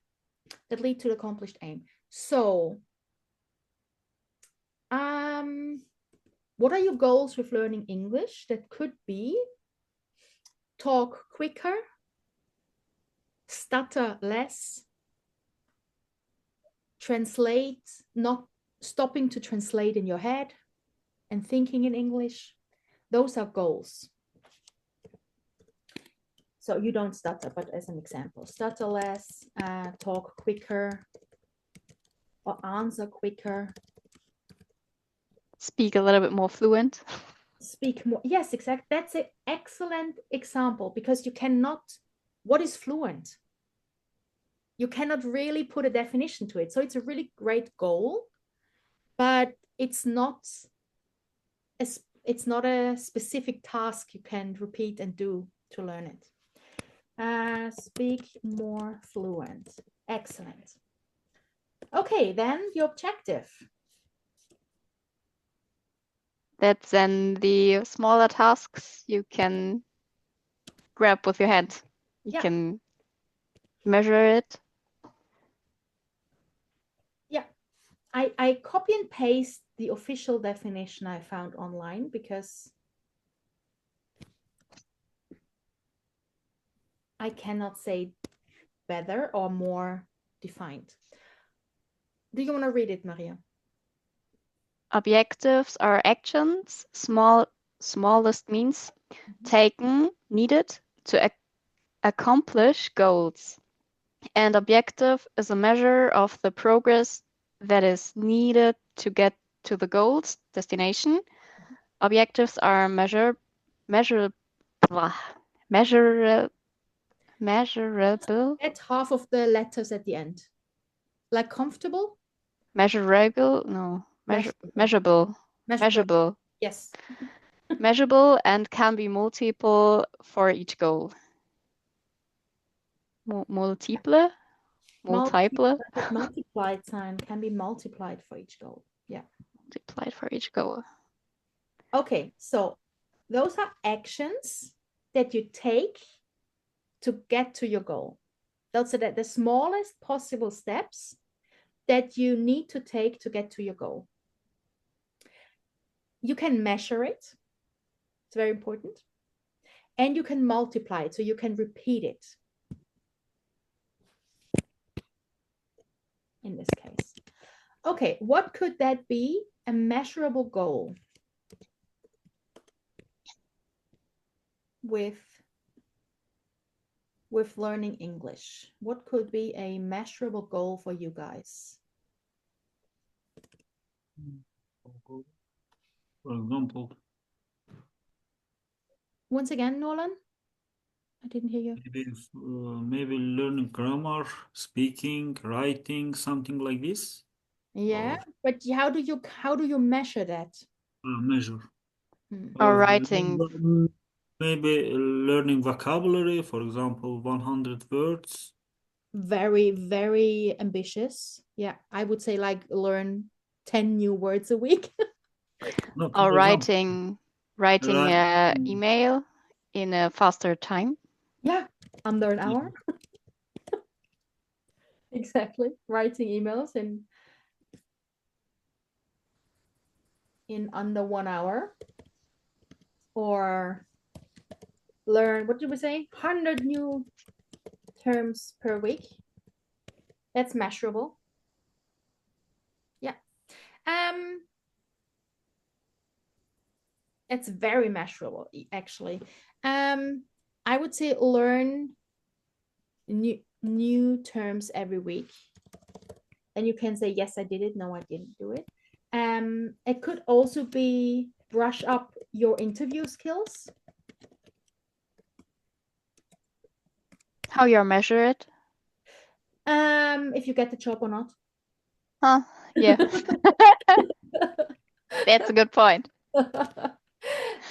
that lead to the accomplished aim. So, what are your goals with learning English? That could be talk quicker, stutter less, translate, not stopping to translate in your head and thinking in English. Those are goals. So you don't stutter, but as an example, stutter less, talk quicker, or answer quicker. Speak a little bit more fluent. Speak more. Yes, exactly. That's an excellent example, because you cannot, what is fluent? You cannot really put a definition to it. So it's a really great goal, but it's not a specific task you can repeat and do to learn it. Speak more fluent. Excellent. Okay, then the objective. That's then the smaller tasks you can grab with your hand. You can measure it. Yeah, I copy and paste the official definition I found online, because I cannot say better or more defined. Do you want to read it, Maria? Objectives are actions, smallest means taken, needed to accomplish goals. And objective is a measure of the progress that is needed to get to the goals, destination. Objectives are measurable. Add half of the letters at the end. Like comfortable? Measurable? No. Measurable. Measurable. Yes. Measurable and can be multiple for each goal. Multiple? Multiplied sign can be multiplied for each goal. Yeah. Multiplied for each goal. Okay, so those are actions that you take to get to your goal. Those are the smallest possible steps that you need to take to get to your goal. You can measure it. It's very important. And you can multiply it, so you can repeat it. In this case. Okay, what could that be? A measurable goal with learning English. What could be a measurable goal for you guys? For example, once again, Nolan, I didn't hear you. Maybe learning grammar, speaking, writing, something like this. Yeah, but how do you measure that? Measure. Or writing. Maybe learning vocabulary, for example, 100 words. Very, very ambitious. Yeah, I would say like learn 10 new words a week. Or writing email in a faster time. Yeah, under an hour. Exactly. Writing emails in under 1 hour. Or learn, what did we say? 100 new terms per week. That's measurable. Yeah. It's very measurable, actually. I would say learn new terms every week. And you can say, yes, I did it. No, I didn't do it. It could also be brush up your interview skills. How you measure it? If you get the job or not. Huh, yeah. That's a good point.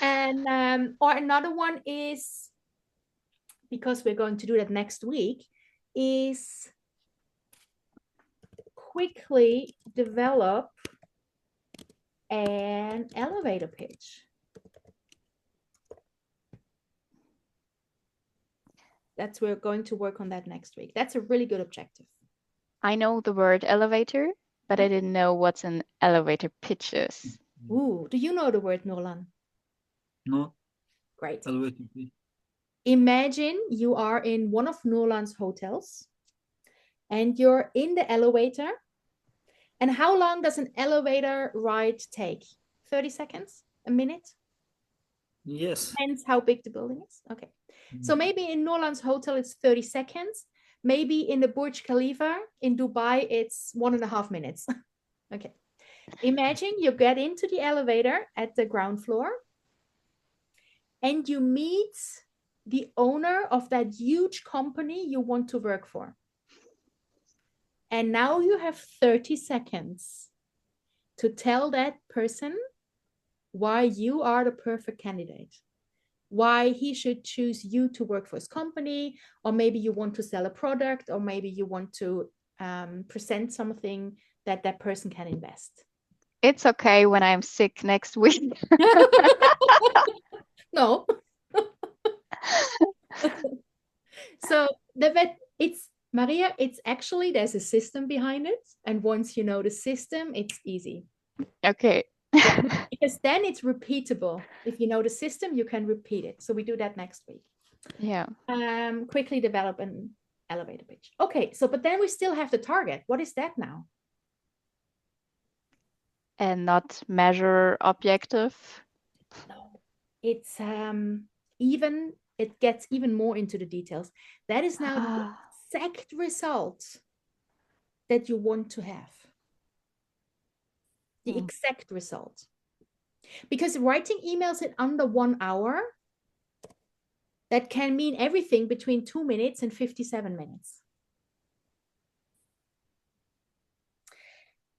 And or another one is, because we're going to do that next week, is quickly develop an elevator pitch. We're going to work on that next week. That's a really good objective. I know the word elevator, but I didn't know what's an elevator pitch is. Ooh, do you know the word, Nurlan? No, Great. elevator pitch. Imagine you are in one of Nurlan's hotels and you're in the elevator. And how long does an elevator ride take? 30 seconds? A minute? Yes. Depends how big the building is. Okay. So maybe in Nurlan's hotel, it's 30 seconds. Maybe in the Burj Khalifa in Dubai, it's 1.5 minutes. Okay. Imagine you get into the elevator at the ground floor and you meet the owner of that huge company you want to work for. And now you have 30 seconds to tell that person why you are the perfect candidate, why he should choose you to work for his company, or maybe you want to sell a product, or maybe you want to present something that that person can invest. It's okay when I'm sick next week. No. So it's Maria, it's actually, there's a system behind it. And once you know the system, it's easy. Okay. Yeah, because then it's repeatable. If you know the system, you can repeat it. So we do that next week. Yeah. Quickly develop an elevator pitch. Okay, so but then we still have the target. What is that now? And not measure objective. No, it's it gets even more into the details. That is now the exact result that you want to have. The exact result. Because writing emails in under 1 hour, that can mean everything between 2 minutes and 57 minutes.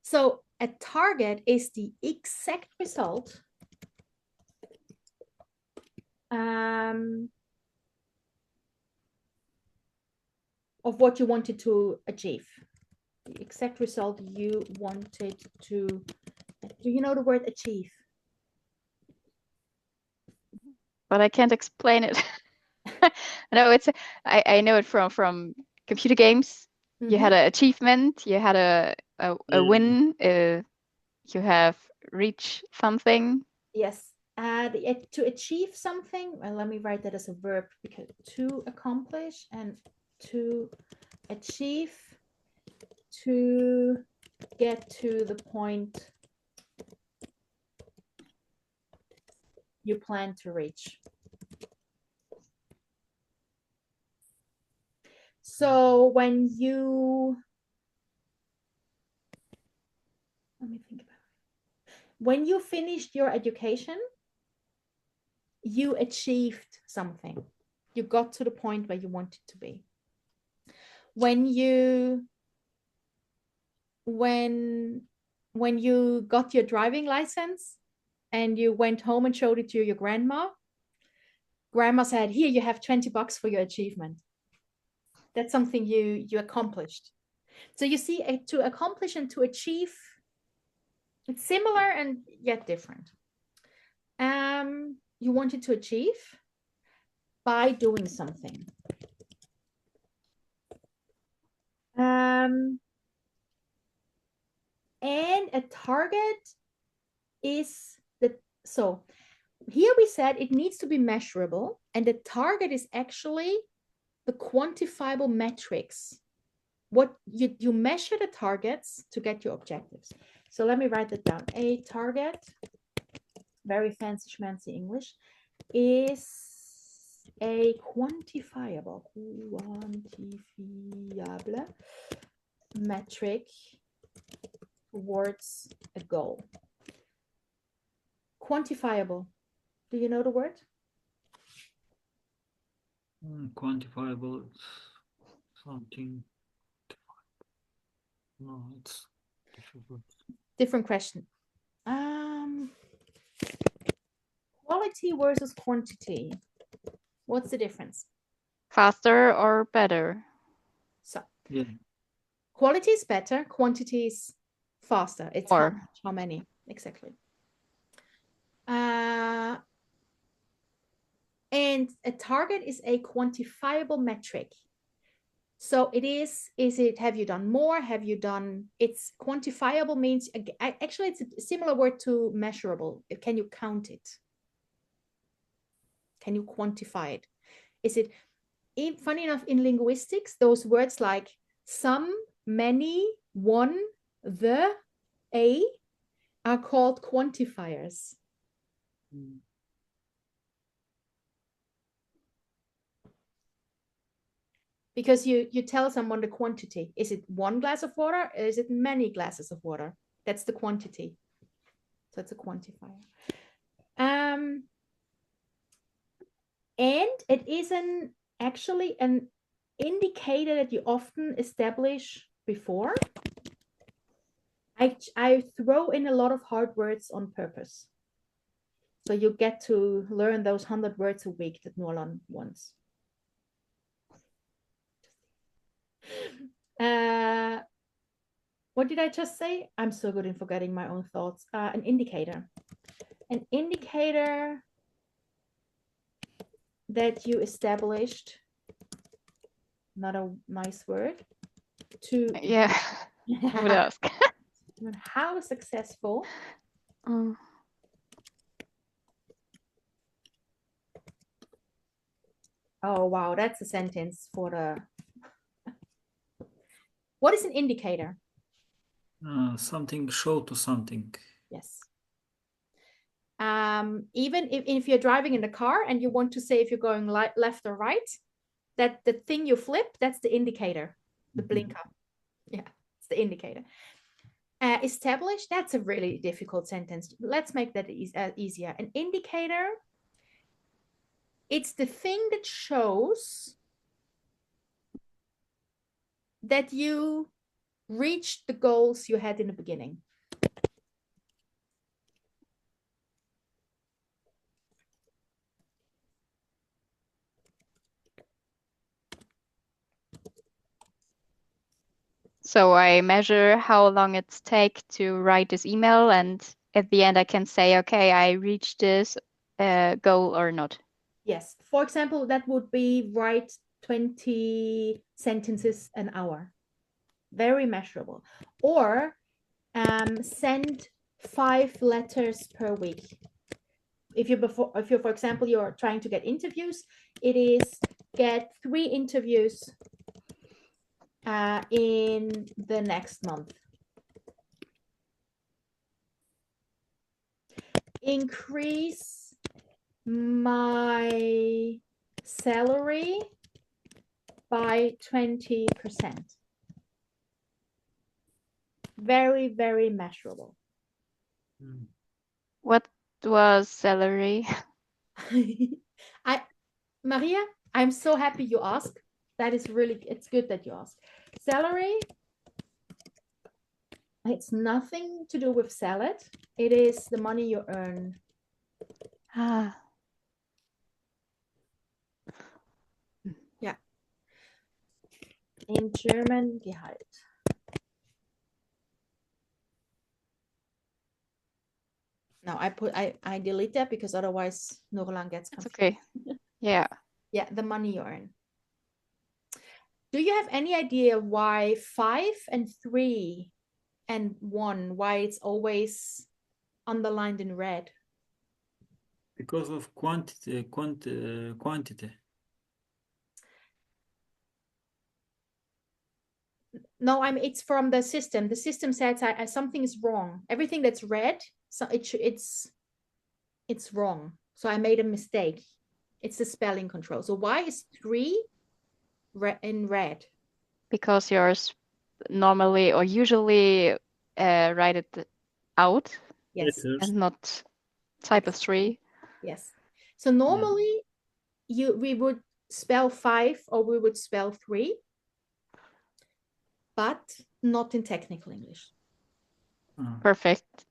So a target is the exact result of what you wanted to achieve. The exact result you wanted to, do you know the word achieve? But I can't explain it. No, I know it from computer games. You had an achievement, you had a win, you have reached something. Yes. To achieve something, well, let me write that as a verb, because to accomplish and to achieve, to get to the point you plan to reach. So when you, let me think about it. When you finished your education, you achieved something. You got to the point where you wanted to be. When you got your driving license and you went home and showed it to your grandma said, here, you have $20 for your achievement. That's something you accomplished. So you see, to accomplish and to achieve, it's similar and yet different. You wanted to achieve by doing something. And a target is so here we said it needs to be measurable, and the target is actually the quantifiable metrics. What you measure the targets to get your objectives. So let me write that down. A target, very fancy schmancy English, is a quantifiable metric towards a goal. Quantifiable. Do you know the word? Quantifiable, something. No, it's difficult. Different question. Quality versus quantity. What's the difference? Faster or better? So, yeah. Quality is better, quantity is faster. It's how many, exactly. And a target is a quantifiable metric. So have you done more? Have you done, it's quantifiable means, actually it's a similar word to measurable. Can you count it? Can you quantify it? Is it, funny enough, in linguistics, those words like some, many, one, the, a are called quantifiers. Because you tell someone the quantity. Is it one glass of water? Or is it many glasses of water? That's the quantity. So it's a quantifier. And it is actually an indicator that you often establish before. I throw in a lot of hard words on purpose. So you get to learn those 100 words a week that Nolan wants. What did I just say? I'm so good in forgetting my own thoughts. An indicator. An indicator that you established, not a nice word, to Yeah, I would ask. How successful Oh wow, that's a sentence for the What is an indicator? Something show to something. Yes. Even if you're driving in the car and you want to say if you're going left or right, that the thing you flip, that's the indicator, the blinker. Yeah, it's the indicator. Established, that's a really difficult sentence. Let's make that easier. An indicator, it's the thing that shows that you reached the goals you had in the beginning. So I measure how long it's take to write this email, and at the end I can say, okay, I reached this goal or not. Yes. For example, that would be write 20 sentences an hour. Very measurable. Or send 5 letters per week. If you, for example, you're trying to get interviews, it is get 3 interviews in the next month. Increase my salary by 20%. Very, very measurable. What was salary? Maria, I'm so happy you asked. That is really, it's good that you asked. Salary, it's nothing to do with salad. It is the money you earn. Yeah. In German, Gehalt. No, I delete that because otherwise Nurlan gets confused. It's okay. Yeah. Yeah, the money you earn. Do you have any idea why 5 and 3 and 1, why it's always underlined in red? Because of quantity. No, it's from the system. The system says something is wrong. Everything that's red, so it's wrong. So I made a mistake. It's the spelling control. So why is 3 in red? Because yours normally or usually write it out. Yes. And not type of 3. Yes. So normally we would spell 5 or we would spell 3, but not in technical English. Perfect.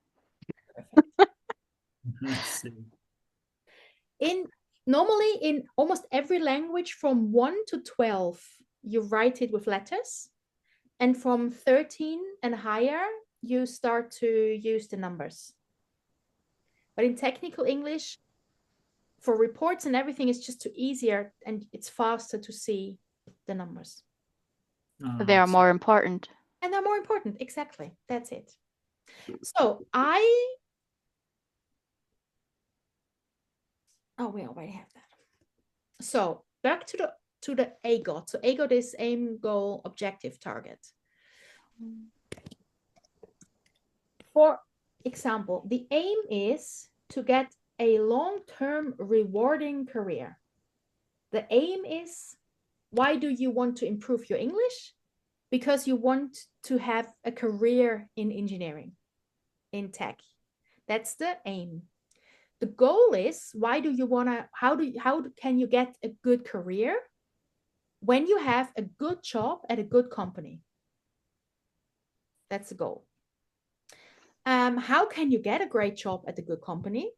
Normally in almost every language from 1 to 12, you write it with letters, and from 13 and higher, you start to use the numbers. But in technical English, for reports and everything, it's just too easier and it's faster to see the numbers. They are more important. And they're more important. Exactly. That's it. So we already have that. So back to the AGOT. So AGOT is aim, goal, objective, target. For example, the aim is to get a long-term rewarding career. The aim is, why do you want to improve your English? Because you want to have a career in engineering, in tech. That's the aim. The goal is, why do you want to, how can you get a good career when you have a good job at a good company? That's the goal. How can you get a great job at a good company?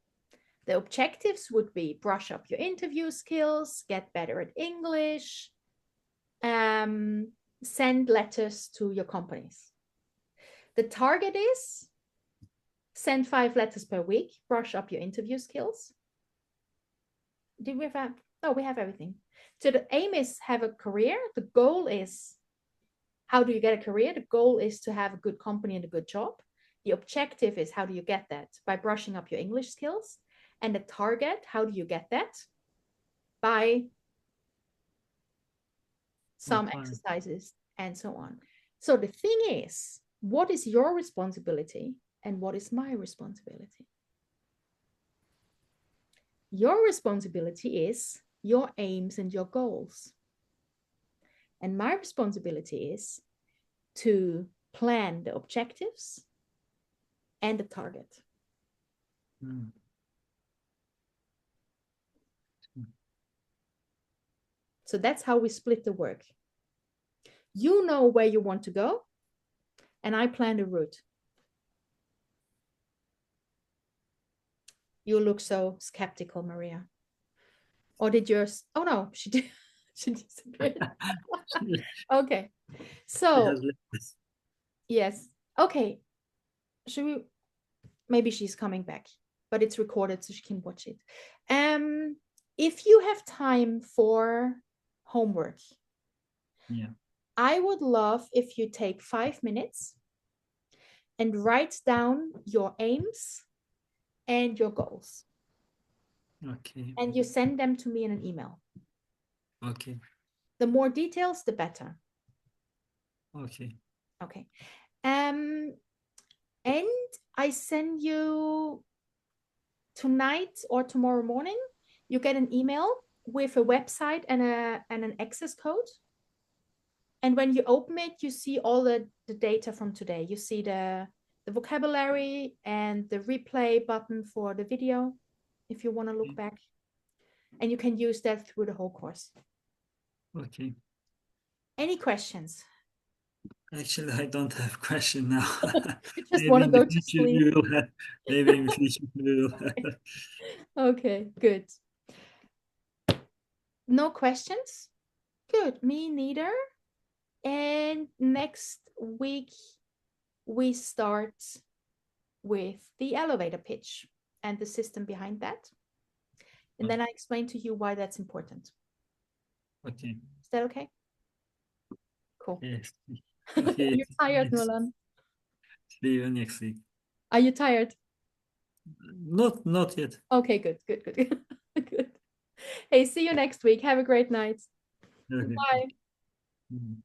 The objectives would be brush up your interview skills, get better at English, send letters to your companies. The target is send 5 letters per week, brush up your interview skills. Did we have that? No, we have everything. So the aim is have a career. The goal is, how do you get a career? The goal is to have a good company and a good job. The objective is, how do you get that? By brushing up your English skills. And the target, how do you get that? By some exercises and so on. So the thing is, what is your responsibility and what is my responsibility? Your responsibility is your aims and your goals. And my responsibility is to plan the objectives and the target. So that's how we split the work. You know where you want to go, and I plan the route. You look so skeptical, Maria. Or did yours? Oh no, she did. She disappeared. Okay. So yes. Okay. Should we? Maybe she's coming back, but it's recorded so she can watch it. If you have time for homework, I would love if you take 5 minutes and write down your aims and your goals. Okay. And you send them to me in an email. Okay. The more details, the better. Okay. Okay. And I send you tonight or tomorrow morning, you get an email with a website and an access code. And when you open it, you see all the data from today. You see the vocabulary and the replay button for the video, if you want to look back. And you can use that through the whole course. Okay. Any questions? Actually, I don't have question now. You just want to go to sleep. Maybe in the future we will have. Okay, good. No questions? Good, me neither. And next week, we start with the elevator pitch and the system behind that. And then I explain to you why that's important. Okay. Is that okay? Cool. Yes. Okay. You're tired, Nolan. See you next week. Are you tired? Not yet. Okay, good. Good. Hey, see you next week. Have a great night. Okay. Bye. Mm-hmm.